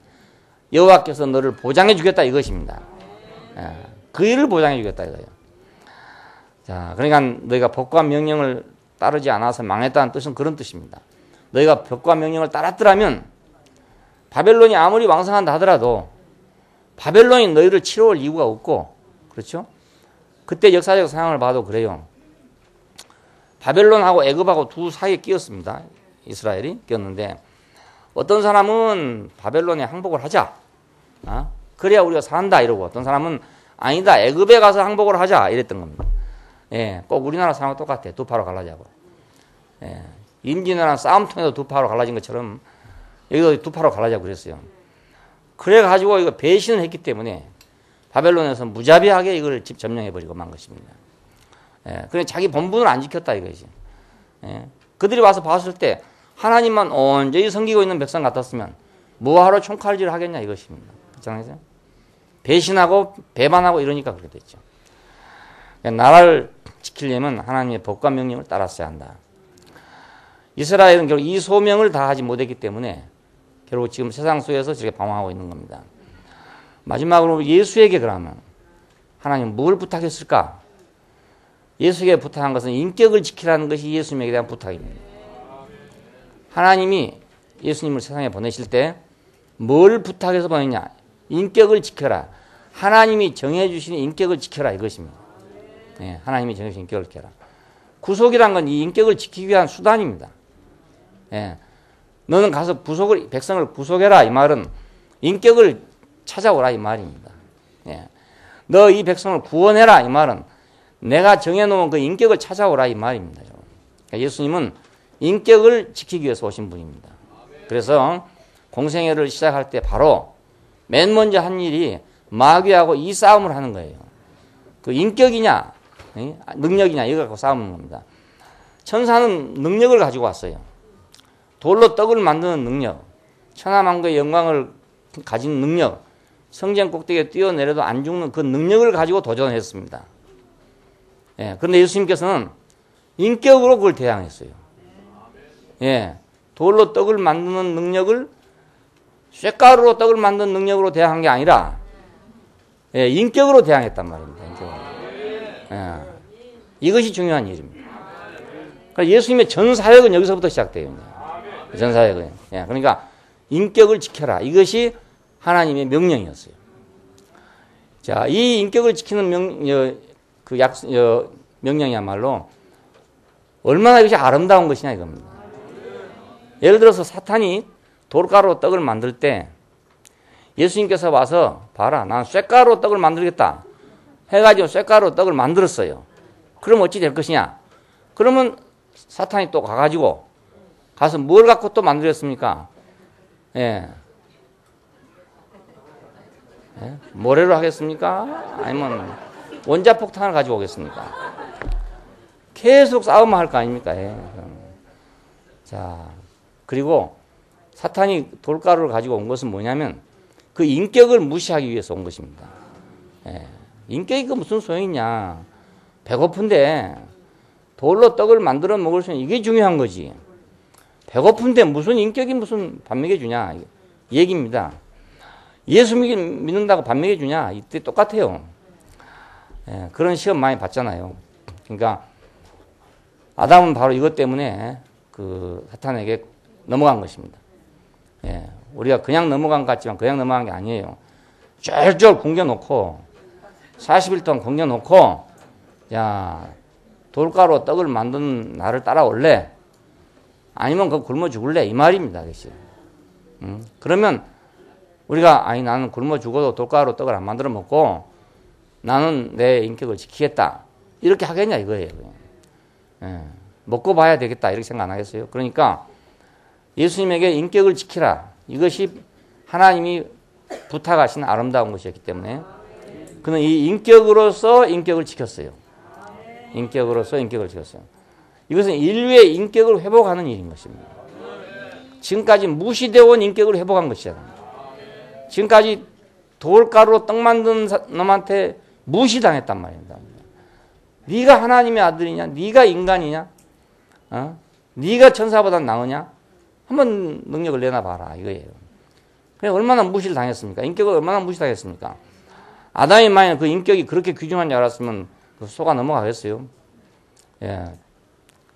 여호와께서 너를 보장해 주겠다 이것입니다. 예, 그 일을 보장해 주겠다 이거예요. 자, 그러니까 너희가 법과 명령을 따르지 않아서 망했다는 뜻은 그런 뜻입니다. 너희가 법과 명령을 따랐더라면 바벨론이 아무리 왕성한다 하더라도 바벨론이 너희를 치러올 이유가 없고, 그렇죠? 그때 역사적 상황을 봐도 그래요. 바벨론하고 애굽하고 두 사이에 끼었습니다. 이스라엘이 끼었는데 어떤 사람은 바벨론에 항복을 하자. 그래야 우리가 산다 이러고 어떤 사람은 아니다. 애굽에 가서 항복을 하자 이랬던 겁니다. 예, 꼭 우리나라 상황과 똑같아. 두 파로 갈라자고. 예, 임진왜란 싸움통에서 두 파로 갈라진 것처럼 여기도 두 파로 갈라자고 그랬어요. 그래가지고 이거 배신을 했기 때문에 바벨론에서 무자비하게 이걸 점령해버리고 만 것입니다. 예, 그래 자기 본분을 안 지켰다 이거지. 예, 그들이 와서 봤을 때 하나님만 온전히 섬기고 있는 백성 같았으면 뭐하러 총칼질을 하겠냐 이것입니다. 그렇잖아요. 배신하고 배반하고 이러니까 그렇게 됐죠. 나라를 지키려면 하나님의 법과 명령을 따랐어야 한다. 이스라엘은 결국 이 소명을 다 하지 못했기 때문에 결국 지금 세상 속에서 저렇게 방황하고 있는 겁니다. 마지막으로 예수에게 그러면 하나님 뭘 부탁했을까? 예수에게 부탁한 것은 인격을 지키라는 것이 예수님에게 대한 부탁입니다. 하나님이 예수님을 세상에 보내실 때 뭘 부탁해서 보냈냐? 인격을 지켜라. 하나님이 정해주신 인격을 지켜라 이것입니다. 네, 하나님이 정해주신 인격을 지켜라. 구속이란 건 이 인격을 지키기 위한 수단입니다. 네, 너는 가서 백성을 구속해라 이 말은 인격을 찾아오라 이 말입니다. 네, 너 이 백성을 구원해라 이 말은 내가 정해놓은 그 인격을 찾아오라 이 말입니다. 그러니까 예수님은 인격을 지키기 위해서 오신 분입니다. 그래서 공생애를 시작할 때 바로 맨 먼저 한 일이 마귀하고 이 싸움을 하는 거예요. 그 인격이냐 능력이냐 이거 갖고 싸우는 겁니다. 천사는 능력을 가지고 왔어요. 돌로 떡을 만드는 능력, 천하만국의 영광을 가진 능력, 성전 꼭대기에 뛰어내려도 안 죽는 그 능력을 가지고 도전했습니다. 예, 그런데 예수님께서는 인격으로 그걸 대항했어요. 예, 돌로 떡을 만드는 능력을 쇳가루로 떡을 만드는 능력으로 대항한 게 아니라 예, 인격으로 대항했단 말입니다. 인격으로. 예, 이것이 중요한 일입니다. 그러니까 예수님의 전 사역은 여기서부터 시작돼요. 전 사역은. 예, 그러니까 인격을 지켜라. 이것이 하나님의 명령이었어요. 자, 이 인격을 지키는 명령이야말로 얼마나 이것이 아름다운 것이냐 이겁니다. 예를 들어서 사탄이 돌가루로 떡을 만들 때 예수님께서 와서 봐라 난 쇳가루로 떡을 만들겠다 해가지고 쇳가루로 떡을 만들었어요. 그럼 어찌 될 것이냐? 그러면 사탄이 또 가가지고 가서 뭘 갖고 또 만들었습니까? 예. 예? 모래로 하겠습니까? 아니면 원자폭탄을 가지고 오겠습니까? 계속 싸움을 할 거 아닙니까? 예. 자, 그리고 사탄이 돌가루를 가지고 온 것은 뭐냐면 그 인격을 무시하기 위해서 온 것입니다. 예. 인격이 그 무슨 소용이냐. 배고픈데 돌로 떡을 만들어 먹을 수 있는 이게 중요한 거지. 배고픈데 무슨 인격이 무슨 밥 먹여주냐. 이 얘기입니다. 예수 믿는다고 밥 먹여주냐. 이때 똑같아요. 예. 그런 시험 많이 봤잖아요. 그러니까 아담은 바로 이것 때문에 그 사탄에게 넘어간 것입니다. 예. 우리가 그냥 넘어간 것 같지만 그냥 넘어간 게 아니에요. 쫄쫄 굶겨놓고 40일 동안 굶겨놓고 야 돌가루 떡을 만든 나를 따라올래? 아니면 그거 굶어 죽을래? 이 말입니다. 그것이. 그러면 우리가 아니 나는 굶어 죽어도 돌가루 떡을 안 만들어 먹고 나는 내 인격을 지키겠다. 이렇게 하겠냐 이거예요. 예. 먹고 봐야 되겠다 이렇게 생각 안 하겠어요? 그러니까 예수님에게 인격을 지키라. 이것이 하나님이 부탁하신 아름다운 것이었기 때문에 그는 이 인격으로서 인격을 지켰어요. 인격으로서 인격을 지켰어요. 이것은 인류의 인격을 회복하는 일인 것입니다. 지금까지 무시되어 온 인격을 회복한 것이잖아요. 지금까지 돌가루로 떡 만든 놈한테 무시당했단 말입니다. 네가 하나님의 아들이냐? 네가 인간이냐? 네가 천사보다 나으냐? 한번 능력을 내놔봐라 이거예요. 그래 얼마나 무시를 당했습니까? 인격을 얼마나 무시당했습니까? 아담이 만약 그 인격이 그렇게 귀중한 줄 알았으면 그 속아 넘어가겠어요. 예.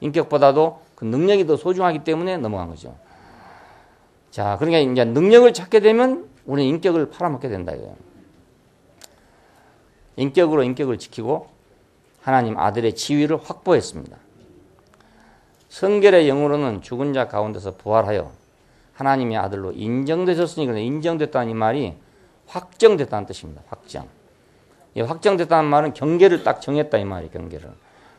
인격보다도 그 능력이 더 소중하기 때문에 넘어간 거죠. 자, 그러니까 이제 능력을 찾게 되면 우리는 인격을 팔아먹게 된다 이거예요. 인격으로 인격을 지키고 하나님 아들의 지위를 확보했습니다. 성결의 영으로는 죽은 자 가운데서 부활하여 하나님의 아들로 인정되셨으니 그런데 인정됐다는 이 말이 확정됐다는 뜻입니다. 확정. 이 확정됐다는 말은 경계를 딱 정했다 이 말이에요. 경계를.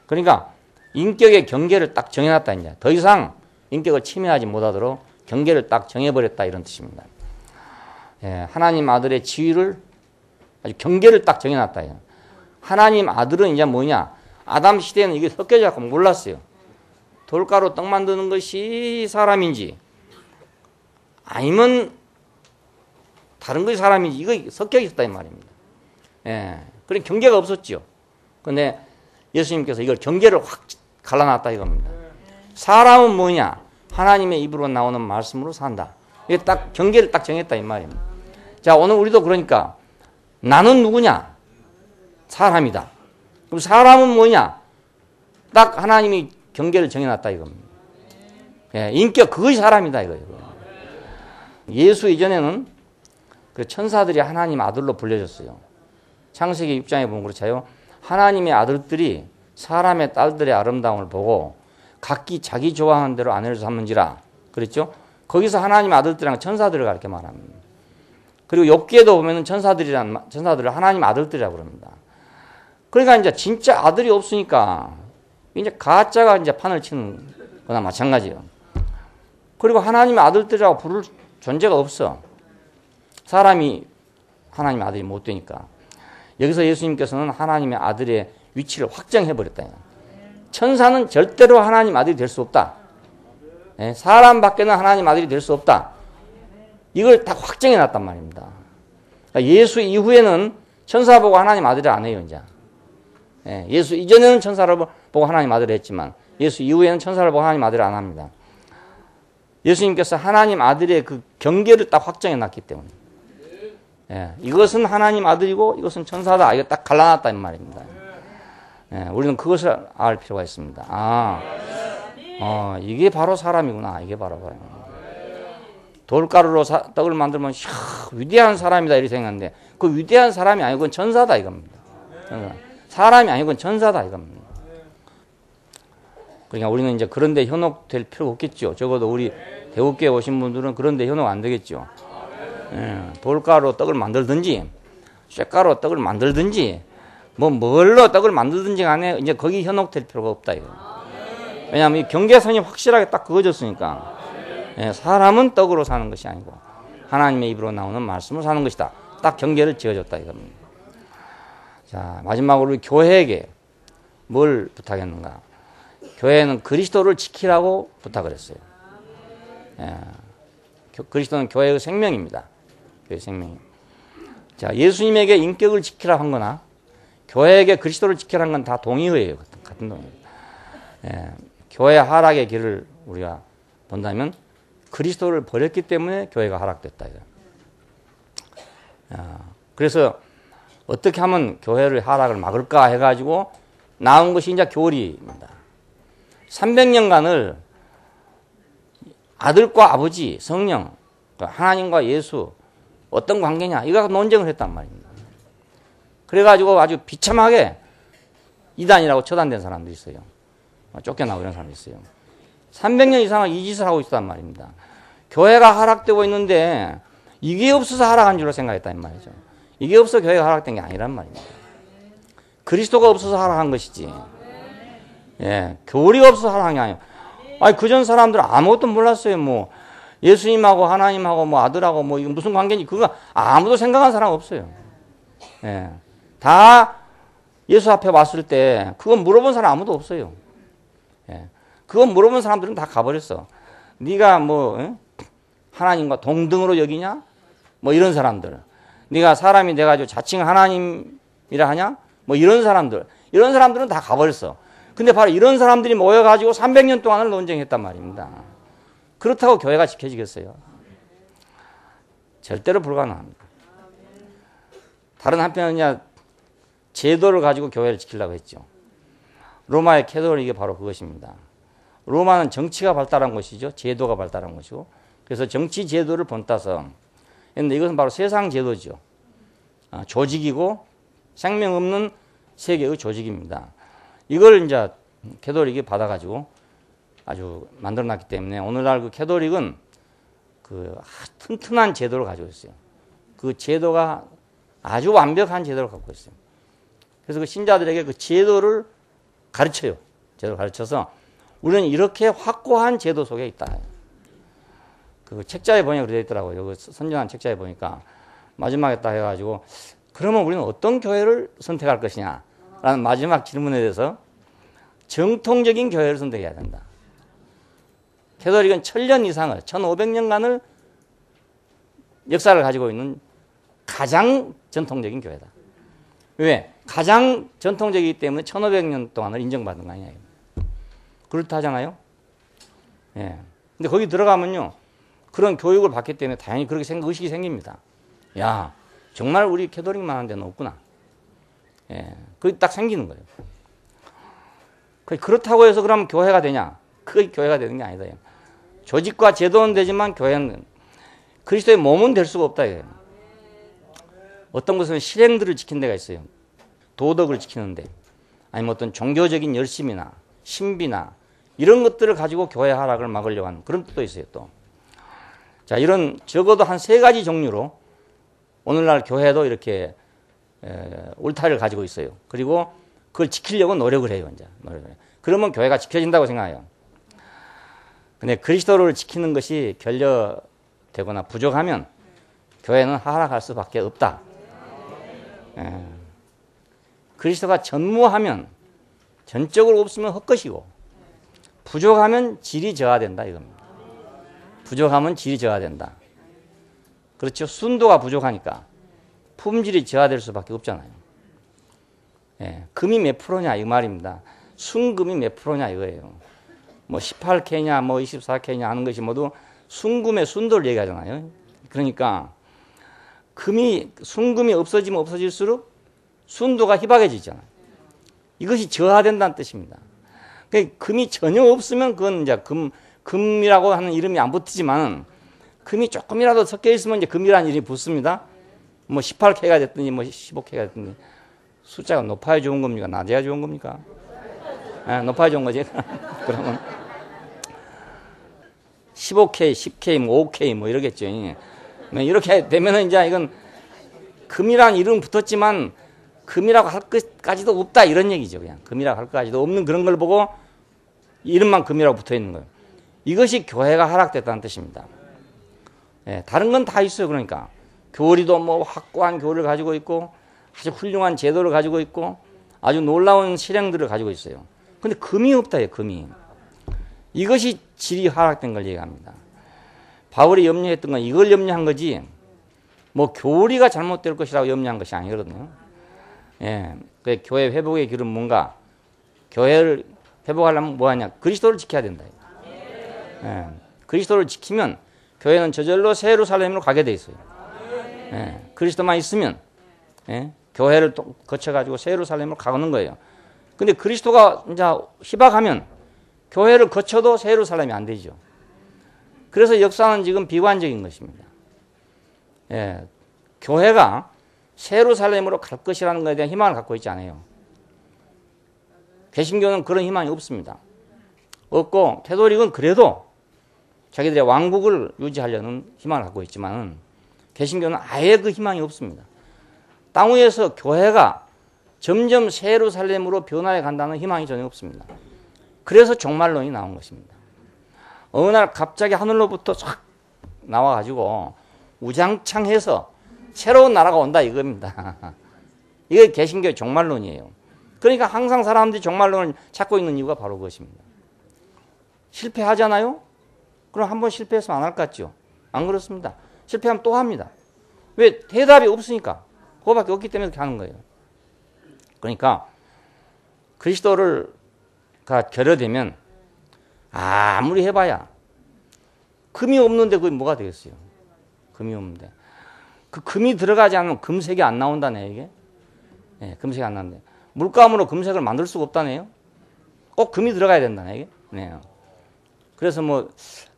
그러니까 인격의 경계를 딱 정해놨다 이제. 더 이상 인격을 침해하지 못하도록 경계를 딱 정해버렸다 이런 뜻입니다. 예, 하나님 아들의 지위를 아주 경계를 딱 정해놨다. 하나님 아들은 이제 뭐냐? 아담 시대에는 이게 섞여져 갖고 몰랐어요. 돌가루 떡 만드는 것이 사람인지 아니면 다른 것이 사람인지 이거 섞여 있었다 이 말입니다. 예, 그런 경계가 없었죠. 근데 예수님께서 이걸 경계를 확 갈라놨다 이겁니다. 사람은 뭐냐? 하나님의 입으로 나오는 말씀으로 산다. 이게 딱 경계를 딱 정했다 이 말입니다. 자, 오늘 우리도 그러니까 나는 누구냐? 사람이다. 그럼 사람은 뭐냐? 딱 하나님이 경계를 정해놨다 이겁니다. 예, 인격 그것이 사람이다 이거예요. 예수 이전에는 그 천사들이 하나님 아들로 불려졌어요. 창세기 6장에 보면 그렇잖아요. 하나님의 아들들이 사람의 딸들의 아름다움을 보고 각기 자기 좋아하는 대로 아내를 삼는지라 그랬죠. 거기서 하나님의 아들들이랑 천사들을 가르쳐 말합니다. 그리고 욥기에도 보면 천사들을 하나님 아들들이라고 그럽니다. 그러니까 이제 진짜 아들이 없으니까 이제 가짜가 이제 판을 치는 거나 마찬가지예요. 그리고 하나님의 아들들이라고 부를 존재가 없어. 사람이 하나님의 아들이 못 되니까. 여기서 예수님께서는 하나님의 아들의 위치를 확정해버렸다. 천사는 절대로 하나님 아들이 될 수 없다. 사람 밖에는 하나님 아들이 될 수 없다. 이걸 다 확정해놨단 말입니다. 그러니까 예수 이후에는 천사 보고 하나님 아들을 안 해요. 이제. 예수 이전에는 천사를 보고 하나님 아들을 했지만 예수 이후에는 천사를 보고 하나님 아들을 안 합니다. 예수님께서 하나님 아들의 그 경계를 딱 확정해놨기 때문에 이것은 하나님 아들이고 이것은 천사다. 이거 딱 갈라놨다 이 말입니다. 우리는 그것을 알 필요가 있습니다. 이게 바로 사람이구나. 이게 바로 돌가루로 떡을 만들면 위대한 사람이다 이렇게 생각하는데 그 위대한 사람이 아니고 그건 천사다 이겁니다. 사람이 아니고 그건 천사다 이겁니다. 그러니까 우리는 이제 그런 데 현혹될 필요가 없겠죠. 적어도 우리 대국교회 오신 분들은 그런 데 현혹 안 되겠죠. 돌가루로 떡을 만들든지 쇠가루로 떡을 만들든지 뭘로 떡을 만들든지 간에 이제 거기 현혹될 필요가 없다 이거. 왜냐하면 이 경계선이 확실하게 딱 그어졌으니까. 예, 사람은 떡으로 사는 것이 아니고 하나님의 입으로 나오는 말씀으로 사는 것이다. 딱 경계를 지어줬다 이겁니다. 자, 마지막으로 우리 교회에게 뭘 부탁했는가? 교회는 그리스도를 지키라고 부탁을 했어요. 예, 그리스도는 교회의 생명입니다. 교회의 생명. 자, 예수님에게 인격을 지키라 한 거나 교회에게 그리스도를 지키라 한 건 다 동의어예요. 같은 동의어예요. 예, 교회 하락의 길을 우리가 본다면 그리스도를 버렸기 때문에 교회가 하락됐다. 그래서 어떻게 하면 교회를 하락을 막을까 해가지고 나온 것이 이제 교리입니다. 300년간을 아들과 아버지, 성령, 하나님과 예수 어떤 관계냐 이거 논쟁을 했단 말입니다. 그래가지고 아주 비참하게 이단이라고 처단된 사람도 있어요. 쫓겨나고 이런 사람도 있어요. 300년 이상을 이 짓을 하고 있단 말입니다. 교회가 하락되고 있는데 이게 없어서 하락한 줄로 생각했단 말이죠. 이게 없어 교회가 하락된 게 아니란 말입니다. 그리스도가 없어서 하락한 것이지. 예, 교리가 없어서 하락한 게 아니에요. 아니 그전 사람들은 아무것도 몰랐어요. 뭐 예수님하고 하나님하고 뭐 아들하고 뭐 이거 무슨 관계인지 그거 아무도 생각한 사람 없어요. 예, 다 예수 앞에 왔을 때 그건 물어본 사람 아무도 없어요. 예, 그건 물어본 사람들은 다 가버렸어. 네가 뭐 하나님과 동등으로 여기냐? 뭐 이런 사람들. 네가 사람이 돼가지고 자칭 하나님이라 하냐? 뭐 이런 사람들은 다 가버렸어. 근데 바로 이런 사람들이 모여가지고 300년 동안을 논쟁했단 말입니다. 그렇다고 교회가 지켜지겠어요? 절대로 불가능합니다. 다른 한편은야 제도를 가지고 교회를 지키려고 했죠. 로마의 캐톨릭이 바로 그것입니다. 로마는 정치가 발달한 것이죠. 제도가 발달한 것이고. 그래서 정치 제도를 본따서 했는데 이것은 바로 세상 제도죠. 조직이고 생명 없는 세계의 조직입니다. 이걸 이제 캐톨릭이 받아가지고 아주 만들어놨기 때문에 오늘날 그 캐톨릭은 그 튼튼한 제도를 가지고 있어요. 그 제도가 아주 완벽한 제도를 갖고 있어요. 그래서 그 신자들에게 그 제도를 가르쳐요. 제도를 가르쳐서 우리는 이렇게 확고한 제도 속에 있다. 그 책자에 보니까 그렇게 있더라고요. 여기 선정한 책자에 보니까 마지막에 딱 해가지고 그러면 우리는 어떤 교회를 선택할 것이냐 라는 마지막 질문에 대해서 정통적인 교회를 선택해야 된다. 캐톨릭은 1000년 이상을 1500년간을 역사를 가지고 있는 가장 전통적인 교회다. 왜? 가장 전통적이기 때문에 1500년 동안을 인정받은 거 아니냐. 그렇다 하잖아요. 예. 근데 거기 들어가면요. 그런 교육을 받기 때문에 당연히 그렇게 의식이 생깁니다. 야, 정말 우리 캐톨릭만 하는 데는 없구나. 예. 그게 딱 생기는 거예요. 그렇다고 해서 그럼 교회가 되냐? 그게 교회가 되는 게 아니다. 조직과 제도는 되지만 교회는 그리스도의 몸은 될 수가 없다. 이거예요. 어떤 것은 실행들을 지킨 데가 있어요. 도덕을 지키는데 아니면 어떤 종교적인 열심이나 신비나 이런 것들을 가지고 교회 하락을 막으려고 하는 그런 뜻도 있어요. 또. 자, 이런 적어도 한 3가지 종류로 오늘날 교회도 이렇게 울타리를 가지고 있어요. 그리고 그걸 지키려고 노력을 해요. 이제 노력을 해요. 그러면 교회가 지켜진다고 생각해요. 근데 그리스도를 지키는 것이 결여되거나 부족하면 교회는 하락할 수밖에 없다. 예. 그리스도가 전무하면 전적으로 없으면 헛것이고 부족하면 질이 저하된다 이겁니다. 부족하면 질이 저하된다. 그렇죠. 순도가 부족하니까 품질이 저하될 수밖에 없잖아요. 예. 금이 몇 프로냐 이 말입니다. 순금이 몇 프로냐 이거예요. 뭐 18K냐 뭐 24K냐 하는 것이 모두 순금의 순도를 얘기하잖아요. 그러니까 순금이 없어지면 없어질수록 순도가 희박해지잖아요. 이것이 저하된다는 뜻입니다. 그러니까 금이 전혀 없으면 그건 이제 금이라고 하는 이름이 안 붙지만 금이 조금이라도 섞여 있으면 이제 금이라는 이름이 붙습니다. 뭐 18K가 됐든지 뭐 15K가 됐든지 숫자가 높아야 좋은 겁니까? 낮아야 좋은 겁니까? 아, 높아야 좋은 거지. 그러면 15K, 10K, 뭐 5K 뭐 이러겠죠. 이렇게 되면은 이제 이건 금이라는 이름 붙었지만 금이라고 할 것까지도 없다 이런 얘기죠. 그냥 금이라고 할 것까지도 없는 그런 걸 보고 이름만 금이라고 붙어 있는 거예요. 이것이 교회가 하락됐다는 뜻입니다. 예, 다른 건 다 있어요. 그러니까 교리도 뭐 확고한 교리를 가지고 있고 아주 훌륭한 제도를 가지고 있고 아주 놀라운 실행들을 가지고 있어요. 근데 금이 없다. 금이. 이것이 질이 하락된 걸 얘기합니다. 바울이 염려했던 건 이걸 염려한 거지 뭐 교리가 잘못될 것이라고 염려한 것이 아니거든요. 예, 그 교회 회복의 길은 뭔가 교회를 회복하려면 뭐하냐? 그리스도를 지켜야 된다. 예, 그리스도를 지키면 교회는 저절로 새 예루살렘으로 가게 돼 있어요. 예, 그리스도만 있으면 예, 교회를 거쳐가지고 새 예루살렘으로 가는 거예요. 근데 그리스도가 이제 희박하면 교회를 거쳐도 새 예루살렘이 안 되죠. 그래서 역사는 지금 비관적인 것입니다. 예, 교회가 새 예루살렘으로 갈 것이라는 것에 대한 희망을 갖고 있지 않아요. 개신교는 그런 희망이 없습니다. 없고 캐톨릭은 그래도 자기들의 왕국을 유지하려는 희망을 갖고 있지만 개신교는 아예 그 희망이 없습니다. 땅 위에서 교회가 점점 새 예루살렘으로 변화해 간다는 희망이 전혀 없습니다. 그래서 종말론이 나온 것입니다. 어느 날 갑자기 하늘로부터 싹 나와가지고 우장창해서 새로운 나라가 온다 이겁니다. 이게 개신교의 종말론이에요. 그러니까 항상 사람들이 종말론을 찾고 있는 이유가 바로 그것입니다. 실패하잖아요? 그럼 한번 실패했으면 안 할 것 같죠? 안 그렇습니다. 실패하면 또 합니다. 왜? 대답이 없으니까. 그거밖에 없기 때문에 그렇게 하는 거예요. 그러니까 그리스도를 결여되면 아무리 해봐야 금이 없는데 그게 뭐가 되겠어요? 금이 없는데. 그 금이 들어가지 않으면 금색이 안 나온다네 이게. 네, 금색이 안 나는데 물감으로 금색을 만들 수가 없다네요. 꼭 금이 들어가야 된다네 이게. 네. 그래서 뭐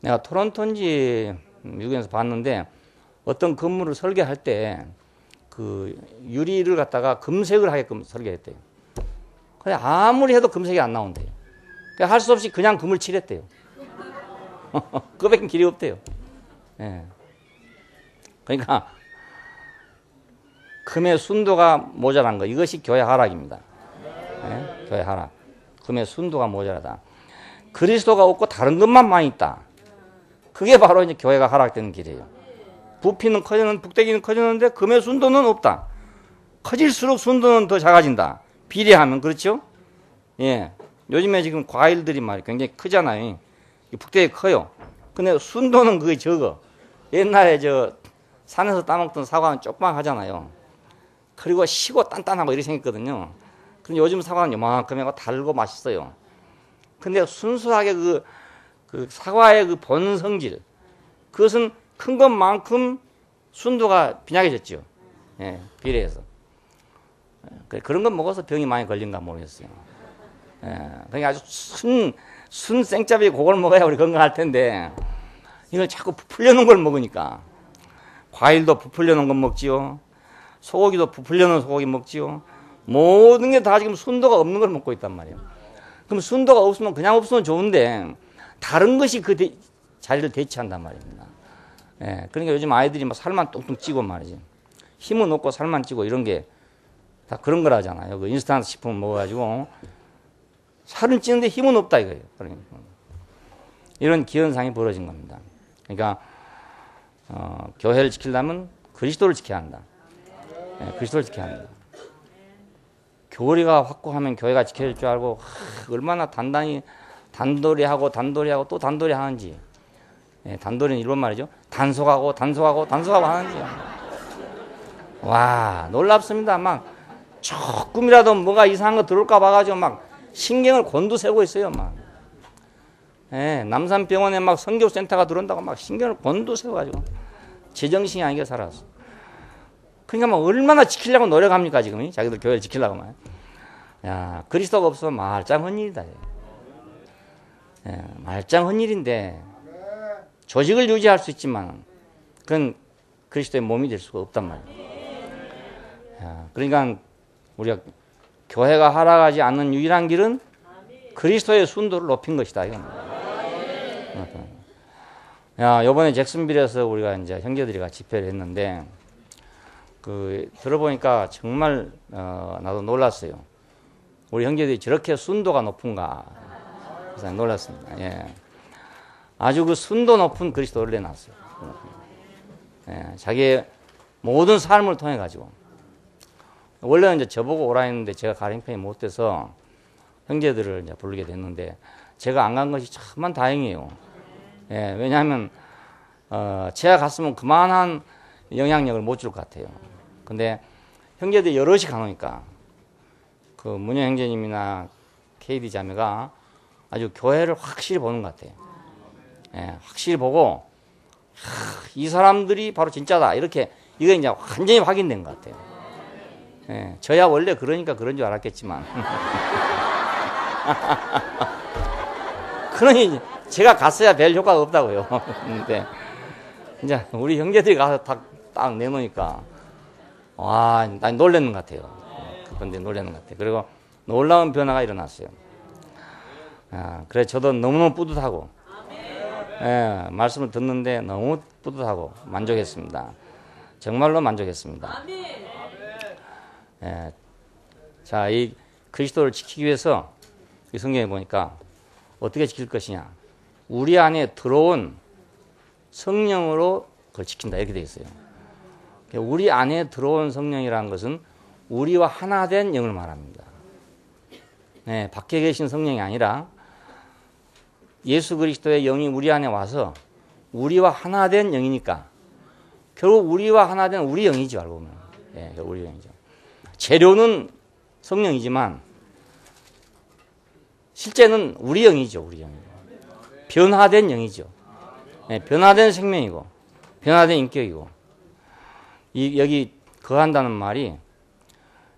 내가 토론토인지 미국에서 봤는데 어떤 건물을 설계할 때 그 유리를 갖다가 금색을 하게끔 설계했대요. 그래 아무리 해도 금색이 안 나온대요. 할 수 없이 그냥 금을 칠했대요. 그밖에 길이 없대요. 네. 그러니까 금의 순도가 모자란 거 이것이 교회 하락입니다. 네? 교회 하락. 금의 순도가 모자라다. 그리스도가 없고 다른 것만 많이 있다. 그게 바로 이제 교회가 하락되는 길이에요. 부피는 커지는 북대기는 커지는데 금의 순도는 없다. 커질수록 순도는 더 작아진다. 비례하면 그렇죠? 예. 요즘에 지금 과일들이 말이에요. 굉장히 크잖아요. 북대기 커요. 근데 순도는 그게 적어. 옛날에 저 산에서 따먹던 사과는 조그맣하잖아요. 그리고 시고 단단하고 이렇게 생겼거든요. 근데 요즘 사과는 요만큼하고 달고 맛있어요. 근데 순수하게 그 사과의 그 본성질, 그것은 큰 것만큼 순도가 빈약해졌죠. 예, 비례해서. 그런 거 먹어서 병이 많이 걸린가 모르겠어요. 예, 그러니까 아주 순 생짜비 그걸 먹어야 우리 건강할 텐데, 이걸 자꾸 부풀려 놓은 걸 먹으니까. 과일도 부풀려 놓은 거 먹지요. 소고기도 부풀려 놓은 소고기 먹지요. 모든 게 다 지금 순도가 없는 걸 먹고 있단 말이에요. 그럼 순도가 없으면 그냥 없으면 좋은데 다른 것이 그 자리를 대체한단 말입니다. 예, 그러니까 요즘 아이들이 막 살만 뚱뚱 찌고 말이지. 힘은 없고 살만 찌고 이런 게 다 그런 거라잖아요. 그 인스턴트 식품 먹어가지고 살은 찌는데 힘은 없다 이거예요. 그러니까 이런 기현상이 벌어진 겁니다. 그러니까 교회를 지키려면 그리스도를 지켜야 한다. 예, 그리스도를 지켜야 한다. 교리가 확고하면 교회가 지켜질 줄 알고 얼마나 단단히 단도리하고 또 단도리 하는지. 예, 단도리는 이런 말이죠. 단속하고 하는지. 와, 놀랍습니다. 막 조금이라도 뭐가 이상한 거 들어올까 봐가지고 막 신경을 곤두세우고 있어요. 막. 예, 남산병원에 막 선교센터가 들어온다고 막 신경을 곤두세워가지고 제정신이 아니게 살았어. 그러니까 막 얼마나 지키려고 노력합니까 지금 자기들 교회를 지키려고 말. 야, 그리스도가 없으면 말짱 헛일이다. 예, 말짱 헛일인데 조직을 유지할 수 있지만 그건 그리스도의 몸이 될 수가 없단 말이에요. 야, 그러니까 우리가 교회가 하락하지 않는 유일한 길은 그리스도의 순도를 높인 것이다. 이건. 야, 이번에 잭슨빌에서 우리가 이제 형제들이 같이 집회를 했는데 들어보니까 정말 나도 놀랐어요. 우리 형제들이 저렇게 순도가 높은가. 그래서 놀랐습니다. 예. 아주 그 순도 높은 그리스도를 내놨어요. 예. 자기의 모든 삶을 통해 가지고. 원래는 이제 저보고 오라 했는데 제가 가는 형편이 못 돼서 형제들을 이제 부르게 됐는데 제가 안 간 것이 참만 다행이에요. 예. 왜냐하면 제가 갔으면 그만한 영향력을 못 줄 것 같아요. 근데 형제들이 여럿이 가놓으니까 그 문현 형제님이나 KD 자매가 아주 교회를 확실히 보는 것 같아요. 예, 확실히 보고 이 사람들이 바로 진짜다 이렇게 이거 이제 완전히 확인된 것 같아요. 예, 저야 원래 그러니까 그런 줄 알았겠지만 그러니 제가 갔어야 별 효과가 없다고요. 근데 이제 우리 형제들이 가서 딱 내놓으니까 와, 난 놀라는 것 같아요. 그런데 놀라는 것 같아요. 그리고 놀라운 변화가 일어났어요. 그래서 저도 너무너무 뿌듯하고, 예, 말씀을 듣는데 너무 뿌듯하고 만족했습니다. 정말로 만족했습니다. 예, 자, 이 그리스도를 지키기 위해서 이 성경에 보니까 어떻게 지킬 것이냐. 우리 안에 들어온 성령으로 그걸 지킨다. 이렇게 되어 있어요. 우리 안에 들어온 성령이라는 것은 우리와 하나 된 영을 말합니다. 네, 밖에 계신 성령이 아니라 예수 그리스도의 영이 우리 안에 와서 우리와 하나 된 영이니까 결국 우리와 하나 된 우리 영이죠. 알고 보면. 네, 우리 영이죠. 재료는 성령이지만 실제는 우리 영이죠. 우리 영이죠. 변화된 영이죠. 네, 변화된 생명이고 변화된 인격이고 여기 거한다는 말이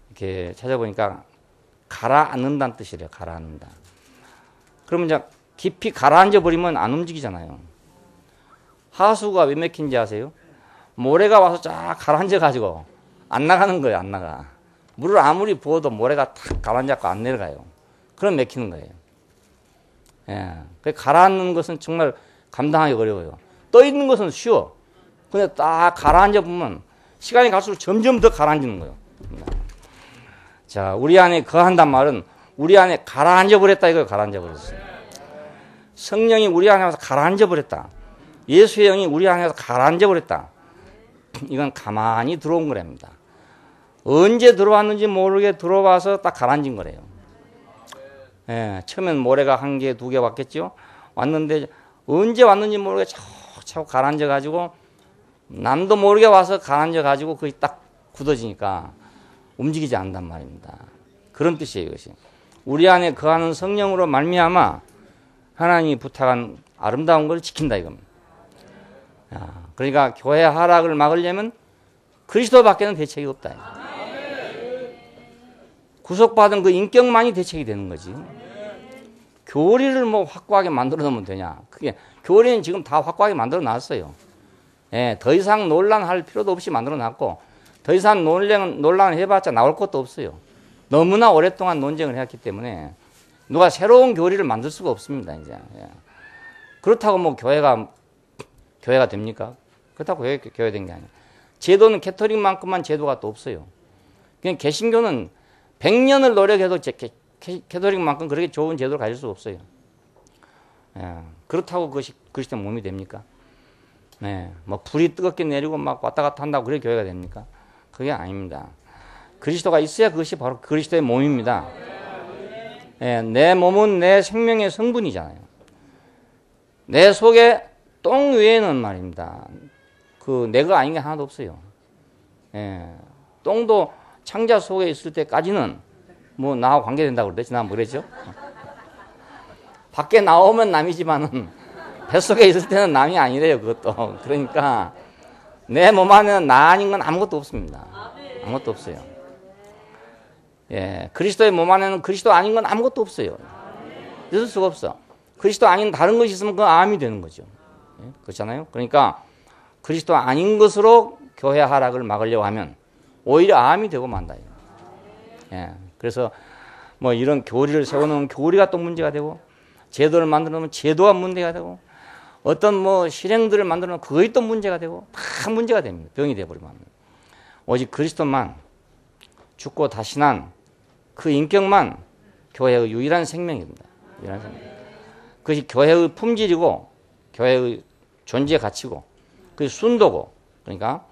이렇게 찾아보니까 가라앉는다는 뜻이래요. 가라앉는다. 그러면 이제 깊이 가라앉아 버리면 안 움직이잖아요. 하수가 왜 맥힌지 아세요? 모래가 와서 쫙 가라앉아 가지고 안 나가는 거예요. 안 나가. 물을 아무리 부어도 모래가 탁 가라앉아서 안 내려가요. 그럼 맥히는 거예요. 예. 가라앉는 것은 정말 감당하기 어려워요. 떠 있는 것은 쉬워. 근데 딱 가라앉아 보면 시간이 갈수록 점점 더 가라앉는 거예요. 자, 우리 안에 거한단 말은 우리 안에 가라앉아 버렸다 이거예요. 가라앉아 버렸어요. 성령이 우리 안에 와서 가라앉아 버렸다. 예수의 영이 우리 안에 와서 가라앉아 버렸다. 이건 가만히 들어온 거랍니다. 언제 들어왔는지 모르게 들어와서 딱 가라앉은 거래요. 예, 처음엔 모래가 1개, 2개 왔겠죠. 왔는데 언제 왔는지 모르게 차고 가라앉아 가지고 남도 모르게 와서 가라앉아 가지고 거의 딱 굳어지니까 움직이지 않는단 말입니다. 그런 뜻이에요. 이것이 우리 안에 거하는 성령으로 말미암아 하나님이 부탁한 아름다운 걸 지킨다 이겁니다. 그러니까 교회 하락을 막으려면 그리스도밖에는 대책이 없다. 구속받은 그 인격만이 대책이 되는 거지. 교리를 뭐 확고하게 만들어 놓으면 되냐. 그게 교리는 지금 다 확고하게 만들어 놨어요. 예, 더 이상 논란할 필요도 없이 만들어 놨고 더 이상 논란을 해봤자 나올 것도 없어요. 너무나 오랫동안 논쟁을 해왔기 때문에 누가 새로운 교리를 만들 수가 없습니다. 이제. 예. 그렇다고 뭐 교회가 됩니까? 그렇다고 교회 된 게 아니에요. 제도는 캐토릭만큼만 제도가 또 없어요. 그냥 개신교는 100년을 노력해도 캐토릭만큼 그렇게 좋은 제도를 가질 수 없어요. 예. 그렇다고 그것이 그리스도의 몸이 됩니까? 네, 뭐 불이 뜨겁게 내리고 막 왔다 갔다 한다고 그래 교회가 됩니까? 그게 아닙니다. 그리스도가 있어야 그것이 바로 그리스도의 몸입니다. 네, 내 몸은 내 생명의 성분이잖아요. 내 속에 똥 외에는 말입니다. 그 내가 아닌 게 하나도 없어요. 네, 똥도 창자 속에 있을 때까지는 뭐 나와 관계된다고 그랬지. 나 뭐랬죠? 밖에 나오면 남이지만은 뱃속에 있을 때는 남이 아니래요. 그것도. 그러니까 내 몸 안에는 나 아닌 건 아무것도 없습니다. 아무것도 없어요. 예, 그리스도의 몸 안에는 그리스도 아닌 건 아무것도 없어요. 있을 수가 없어. 그리스도 아닌 다른 것이 있으면 그건 암이 되는 거죠. 예, 그렇잖아요. 그러니까 그리스도 아닌 것으로 교회 하락을 막으려고 하면 오히려 암이 되고 만다. 예, 그래서 뭐 이런 교리를 세워놓으면 교리가 또 문제가 되고 제도를 만들어 놓으면 제도가 문제가 되고 어떤 뭐 실행들을 만들어 놓으면 그것이 또 문제가 되고 다 문제가 됩니다. 병이 되어버리면. 오직 그리스도만 죽고 다시 난 그 인격만 교회의 유일한 생명입니다. 유일한 생명. 그것이 교회의 품질이고 교회의 존재 가치고 그 순도고 그러니까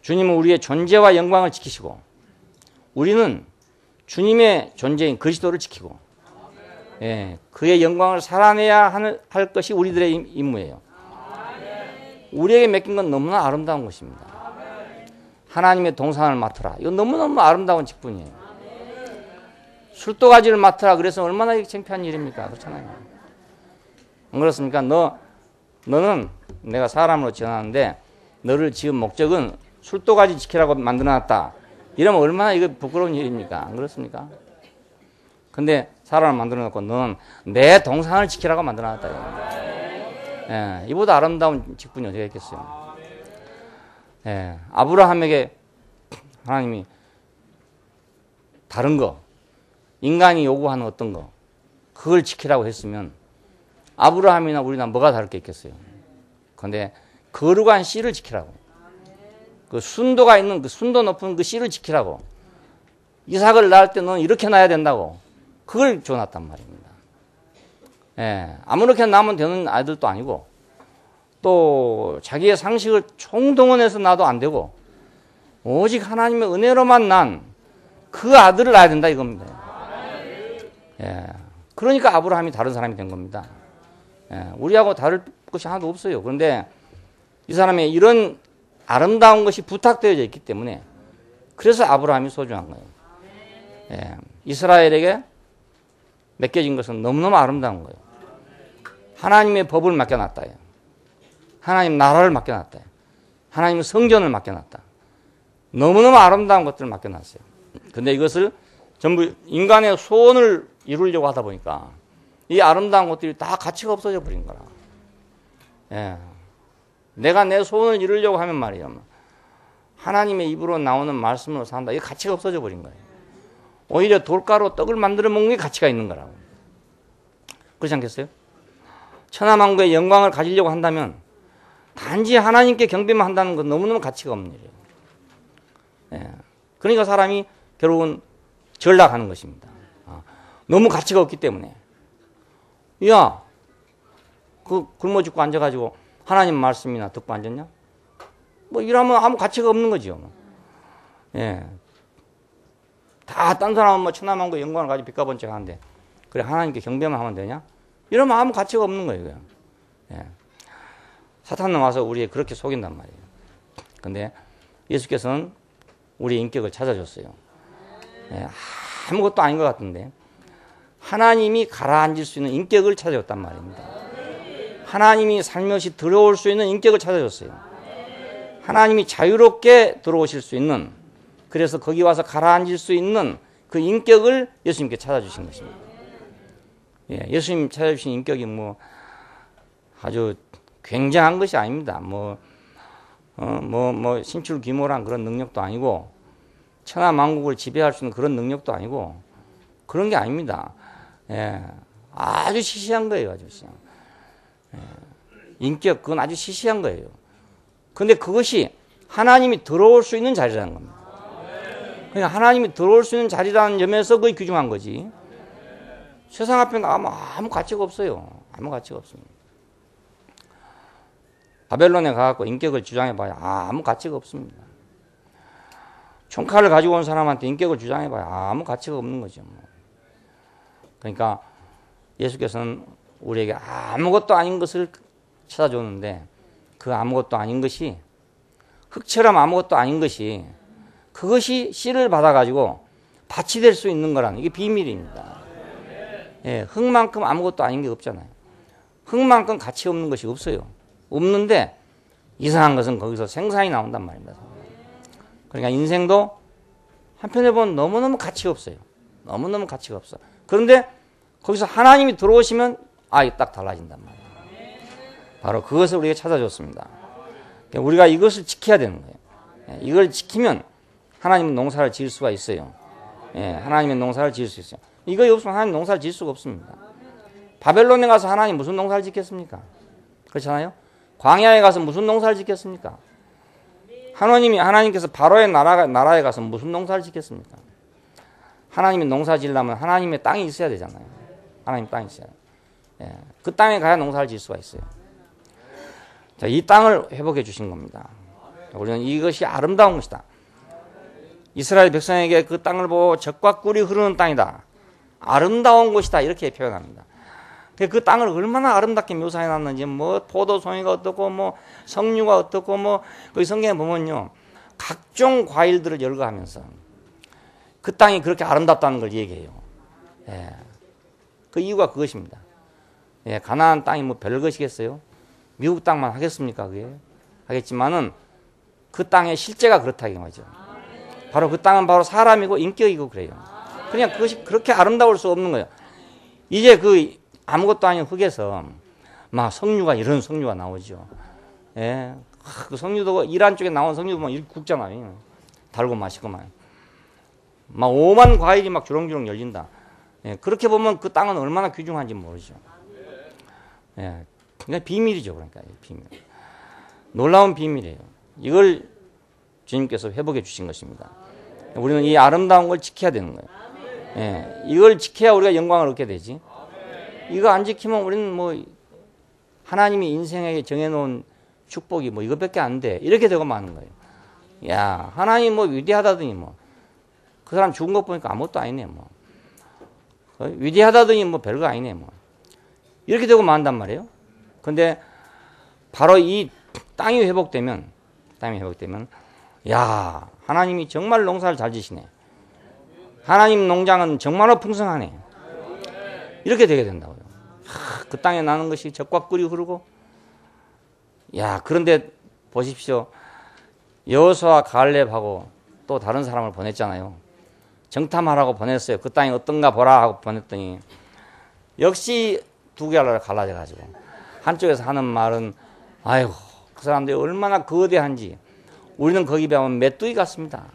주님은 우리의 존재와 영광을 지키시고 우리는 주님의 존재인 그리스도를 지키고 예, 그의 영광을 살아내야 할 것이 우리들의 임무예요. 우리에게 맡긴 건 너무나 아름다운 것입니다. 하나님의 동산을 맡으라. 이거 너무너무 아름다운 직분이에요. 술도가지를 맡으라. 그래서 얼마나 창피한 일입니까? 그렇잖아요. 안 그렇습니까? 너는 내가 사람으로 지어놨는데 너를 지은 목적은 술도가지 지키라고 만들어놨다. 이러면 얼마나 이거 부끄러운 일입니까? 안 그렇습니까? 근데 사람을 만들어놓고 너는 내 동산을 지키라고 만들어놨다. 예, 이보다 아름다운 직분이 어디가 있겠어요? 예, 아브라함에게 하나님이 다른 거, 인간이 요구하는 어떤 거, 그걸 지키라고 했으면 아브라함이나 우리나 뭐가 다를 게 있겠어요? 그런데 거룩한 씨를 지키라고. 그 순도가 있는 그 순도 높은 그 씨를 지키라고. 이삭을 낳을 때 너는 이렇게 낳아야 된다고. 그걸 줘놨단 말입니다. 예, 아무렇게 낳으면 되는 아이들도 아니고 또 자기의 상식을 총동원해서 낳아도 안 되고 오직 하나님의 은혜로만 난 그 아들을 낳아야 된다 이겁니다. 예, 그러니까 아브라함이 다른 사람이 된 겁니다. 예, 우리하고 다를 것이 하나도 없어요. 그런데 이 사람의 이런 아름다운 것이 부탁되어져 있기 때문에 그래서 아브라함이 소중한 거예요. 예, 이스라엘에게 맡겨진 것은 너무너무 아름다운 거예요. 하나님의 법을 맡겨놨다. 하나님 나라를 맡겨놨다. 하나님의 성전을 맡겨놨다. 너무너무 아름다운 것들을 맡겨놨어요. 근데 이것을 전부 인간의 소원을 이루려고 하다 보니까 이 아름다운 것들이 다 가치가 없어져 버린 거라. 예. 내가 내 소원을 이루려고 하면 말이에요. 하나님의 입으로 나오는 말씀으로 산다. 이게 가치가 없어져 버린 거예요. 오히려 돌가루 떡을 만들어 먹는 게 가치가 있는 거라고. 그렇지 않겠어요? 천하만국의 영광을 가지려고 한다면 단지 하나님께 경배만 한다는 건 너무너무 가치가 없는 일이에요. 예. 그러니까 사람이 결국은 전락하는 것입니다. 너무 가치가 없기 때문에. 야, 굶어 죽고 앉아가지고 하나님 말씀이나 듣고 앉았냐? 뭐 이러면 아무 가치가 없는 거죠. 예. 다 딴 사람은 뭐 천하만국의 영광을 가지고 빛가번쩍 하는데 그래 하나님께 경배만 하면 되냐? 이러면 아무 가치가 없는 거예요. 그냥. 예. 사탄은 와서 우리에 그렇게 속인단 말이에요. 근데 예수께서는 우리의 인격을 찾아줬어요. 예. 아무것도 아닌 것 같은데 하나님이 가라앉을 수 있는 인격을 찾아줬단 말입니다. 하나님이 살며시 들어올 수 있는 인격을 찾아줬어요. 하나님이 자유롭게 들어오실 수 있는 그래서 거기 와서 가라앉을 수 있는 그 인격을 예수님께 찾아주신 것입니다. 예, 예수님 찾아주신 인격이 뭐 아주 굉장한 것이 아닙니다. 신출귀몰한 그런 능력도 아니고 천하만국을 지배할 수 있는 그런 능력도 아니고 그런 게 아닙니다. 예, 아주 시시한 거예요. 아주 시시한. 예, 인격 그건 아주 시시한 거예요. 그런데 그것이 하나님이 들어올 수 있는 자리라는 겁니다. 그러니까 하나님이 들어올 수 있는 자리라는 점에서 그게 귀중한 거지. 세상 앞에 나가면 아무 가치가 없어요. 아무 가치가 없습니다. 바벨론에 가서 인격을 주장해봐야 아무 가치가 없습니다. 총칼을 가지고 온 사람한테 인격을 주장해봐야 아무 가치가 없는 거죠. 그러니까 예수께서는 우리에게 아무것도 아닌 것을 찾아줬는데 그 아무것도 아닌 것이 흙처럼 아무것도 아닌 것이 그것이 씨를 받아가지고 밭이 될 수 있는 거라는 이게 비밀입니다. 예, 흙만큼 아무것도 아닌 게 없잖아요. 흙만큼 가치 없는 것이 없어요. 없는데 이상한 것은 거기서 생산이 나온단 말입니다. 그러니까 인생도 한편에 보면 너무너무 가치가 없어요. 너무너무 가치가 없어. 그런데 거기서 하나님이 들어오시면 이게 딱 달라진단 말이에요. 바로 그것을 우리가 찾아줬습니다. 우리가 이것을 지켜야 되는 거예요. 이걸 지키면 하나님은 농사를 지을 수가 있어요. 하나님의 농사를 지을 수 있어요. 이거 없으면 하나님 농사를 지을 수가 없습니다. 바벨론에 가서 하나님 무슨 농사를 짓겠습니까? 그렇잖아요. 광야에 가서 무슨 농사를 짓겠습니까? 하나님께서 바로의 나라에 가서 무슨 농사를 짓겠습니까? 하나님이 농사 지으려면 하나님의 땅이 있어야 되잖아요. 하나님 땅이 있어야 돼요. 예, 그 땅에 가야 농사를 지을 수가 있어요. 자, 이 땅을 회복해 주신 겁니다. 우리는 이것이 아름다운 것이다. 이스라엘 백성에게 그 땅을 보고 젖과 꿀이 흐르는 땅이다. 아름다운 곳이다. 이렇게 표현합니다. 그 땅을 얼마나 아름답게 묘사해 놨는지, 뭐, 포도송이가 어떻고, 뭐, 석류가 어떻고, 뭐, 그 성경에 보면요. 각종 과일들을 열거하면서 그 땅이 그렇게 아름답다는 걸 얘기해요. 예. 그 이유가 그것입니다. 예, 가나안 땅이 뭐 별것이겠어요? 미국 땅만 하겠습니까? 그게? 하겠지만은 그 땅의 실제가 그렇다 이거죠. 바로 그 땅은 바로 사람이고 인격이고 그래요. 그냥 그것이 그렇게 아름다울 수 없는 거예요. 이제 그 아무것도 아닌 흙에서 막 석류가 이런 석류가 나오죠. 예. 그 석류도 이란 쪽에 나온 석류도 막 이렇게 굵잖아요. 달고 맛있고만. 막 오만 과일이 막 주렁주렁 열린다. 예. 그렇게 보면 그 땅은 얼마나 귀중한지 모르죠. 예. 그러니까 비밀이죠. 그러니까 비밀. 놀라운 비밀이에요. 이걸 주님께서 회복해 주신 것입니다. 우리는 이 아름다운 걸 지켜야 되는 거예요. 예. 이걸 지켜야 우리가 영광을 얻게 되지. 이거 안 지키면 우리는 뭐 하나님이 인생에게 정해놓은 축복이 뭐 이것밖에 안 돼. 이렇게 되고 마는 거예요. 야, 하나님 뭐 위대하다더니 뭐 그 사람 죽은 것 보니까 아무것도 아니네 뭐. 위대하다더니 뭐 별거 아니네 뭐. 이렇게 되고 만단 말이에요. 근데 바로 이 땅이 회복되면 야, 하나님이 정말 농사를 잘 지시네. 하나님 농장은 정말로 풍성하네. 이렇게 되게 된다고요. 그 땅에 나는 것이 젖과 꿀이 흐르고. 야, 그런데 보십시오. 여호수아와 갈렙하고 또 다른 사람을 보냈잖아요. 정탐하라고 보냈어요. 그 땅이 어떤가 보라 하고 보냈더니 역시 두 개로 갈라져 가지고 한쪽에서 하는 말은 아이고 그 사람들이 얼마나 거대한지 우리는 거기 비하면 메뚜기 같습니다.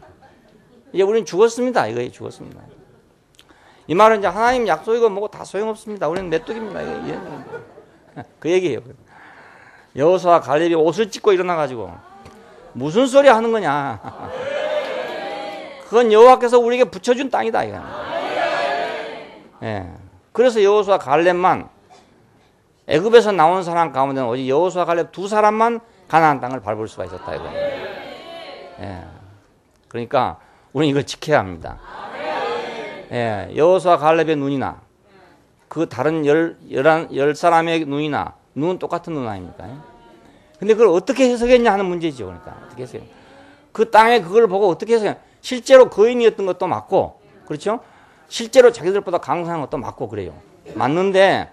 이제 우리는 죽었습니다. 이거 죽었습니다. 이 말은 이제 하나님 약속이고 뭐고 다 소용없습니다. 우리는 메뚜기입니다. 그 얘기예요. 여호수아와 갈렙이 옷을 찢고 일어나 가지고 무슨 소리 하는 거냐. 그건 여호와께서 우리에게 붙여준 땅이다. 이거. 예. 그래서 여호수아 갈렙만 애굽에서 나온 사람 가운데는 오직 여호수아 갈렙 두 사람만 가나안 땅을 밟을 수가 있었다. 이거. 예. 그러니까 우리는 이걸 지켜야 합니다. 예. 여호수아 갈렙의 눈이나 그 다른 열 사람의 눈이나 눈은 똑같은 눈 아닙니까? 근데 그걸 어떻게 해석했냐 하는 문제죠. 그러니까 어떻게 해석해요? 그 땅에 그걸 보고 어떻게 해석해요? 실제로 거인이었던 것도 맞고, 그렇죠? 실제로 자기들보다 강성한 것도 맞고 그래요. 맞는데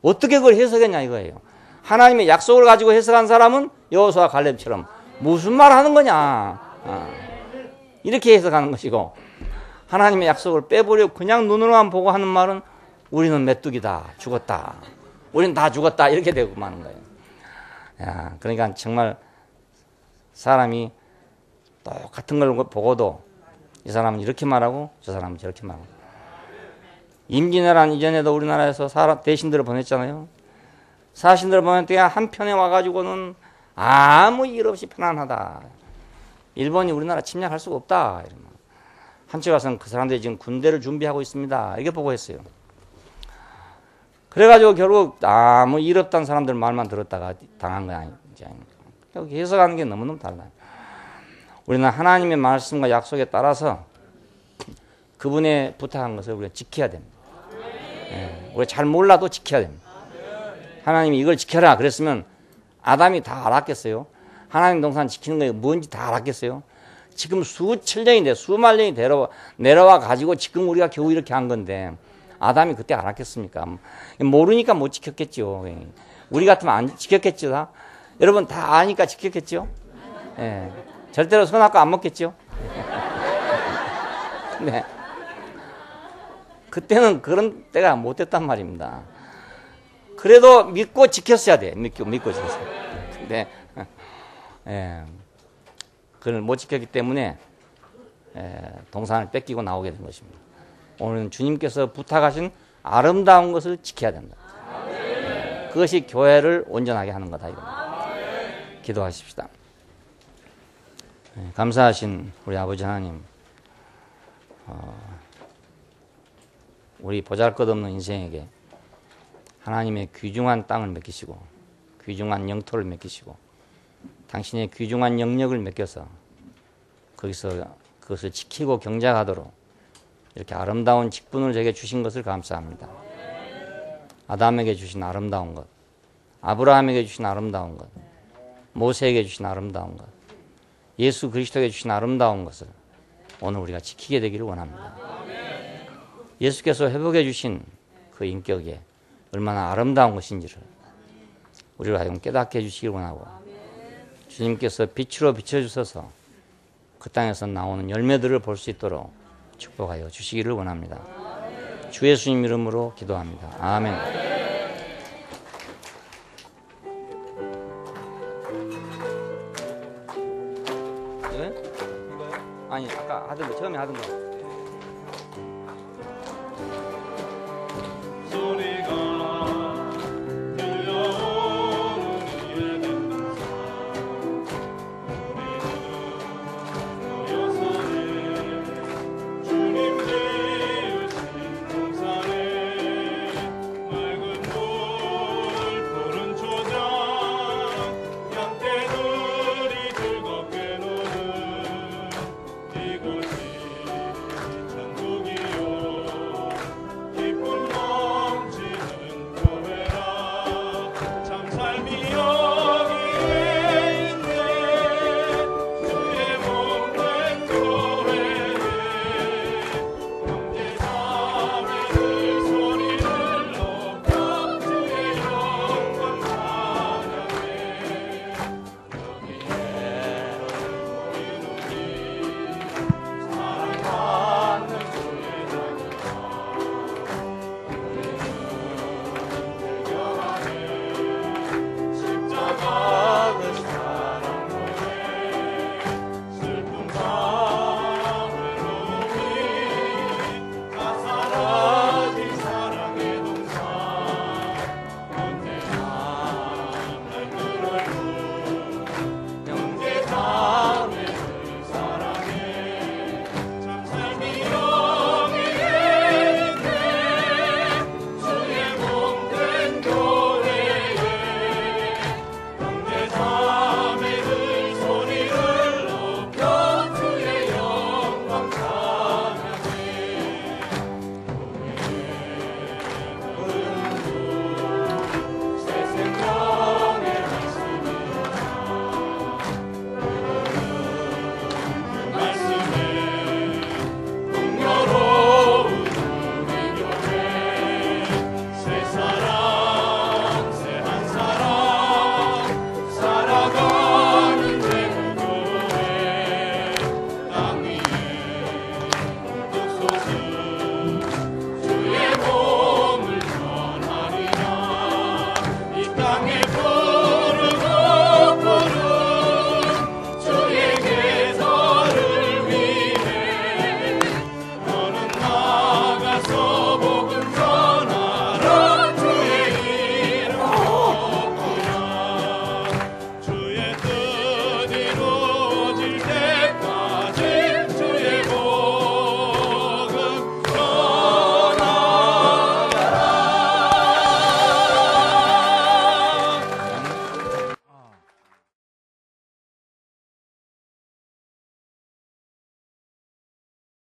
어떻게 그걸 해석했냐 이거예요. 하나님의 약속을 가지고 해석한 사람은 여호수아 갈렙처럼 무슨 말 하는 거냐 이렇게 해석하는 것이고, 하나님의 약속을 빼버리고 그냥 눈으로만 보고 하는 말은 우리는 메뚜기다, 죽었다, 우리는 다 죽었다 이렇게 되고 마는 거예요. 야, 그러니까 정말 사람이 똑같은 걸 보고도 이 사람은 이렇게 말하고 저 사람은 저렇게 말하고. 임진왜란 이전에도 우리나라에서 대신들을 보냈잖아요. 사신들을 보낼 때 한편에 와가지고는 아무 일 없이 편안하다. 일본이 우리나라 침략할 수가 없다. 한쪽에 가서는 그 사람들이 지금 군대를 준비하고 있습니다. 이게 보고했어요. 그래가지고 결국 아무 일 없다는 사람들 말만 들었다가 당한 거 아니지. 여기 해석하는 게 너무너무 달라요. 우리는 하나님의 말씀과 약속에 따라서 그분의 부탁한 것을 우리가 지켜야 됩니다. 예, 우리가 잘 몰라도 지켜야 됩니다. 하나님이 이걸 지켜라 그랬으면 아담이 다 알았겠어요? 하나님 동산 지키는 게 뭔지 다 알았겠어요? 지금 수천 년인데 수만 년이 내려와 가지고 지금 우리가 겨우 이렇게 한 건데 아담이 그때 알았겠습니까? 모르니까 못 지켰겠죠. 우리 같으면 안 지켰겠죠. 다? 여러분 다 아니까 지켰겠죠. 예. 절대로 선악과 안 먹겠죠. 네. 그때는 그런 때가 못 됐단 말입니다. 그래도 믿고 지켰어야 돼. 믿고 지켰어야 돼. 근데 예. 그걸 못 지켰기 때문에 동산을 뺏기고 나오게 된 것입니다. 오늘은 주님께서 부탁하신 아름다운 것을 지켜야 된다. 그것이 교회를 온전하게 하는 거다. 이겁니다. 기도하십시다. 감사하신 우리 아버지 하나님, 우리 보잘것없는 인생에게 하나님의 귀중한 땅을 맡기시고 귀중한 영토를 맡기시고 당신의 귀중한 영역을 맡겨서 거기서 그것을 지키고 경작하도록 이렇게 아름다운 직분을 제게 주신 것을 감사합니다. 아담에게 주신 아름다운 것, 아브라함에게 주신 아름다운 것, 모세에게 주신 아름다운 것, 예수 그리스도에게 주신 아름다운 것을 오늘 우리가 지키게 되기를 원합니다. 예수께서 회복해 주신 그 인격에 얼마나 아름다운 것인지를 우리를 하여금 깨닫게 해주시길 원하고 주님께서 빛으로 비춰주셔서 그 땅에서 나오는 열매들을 볼 수 있도록 축복하여 주시기를 원합니다. 주 예수님 이름으로 기도합니다. 아멘. 네? 아니 아까 하던 거 처음에 하던 거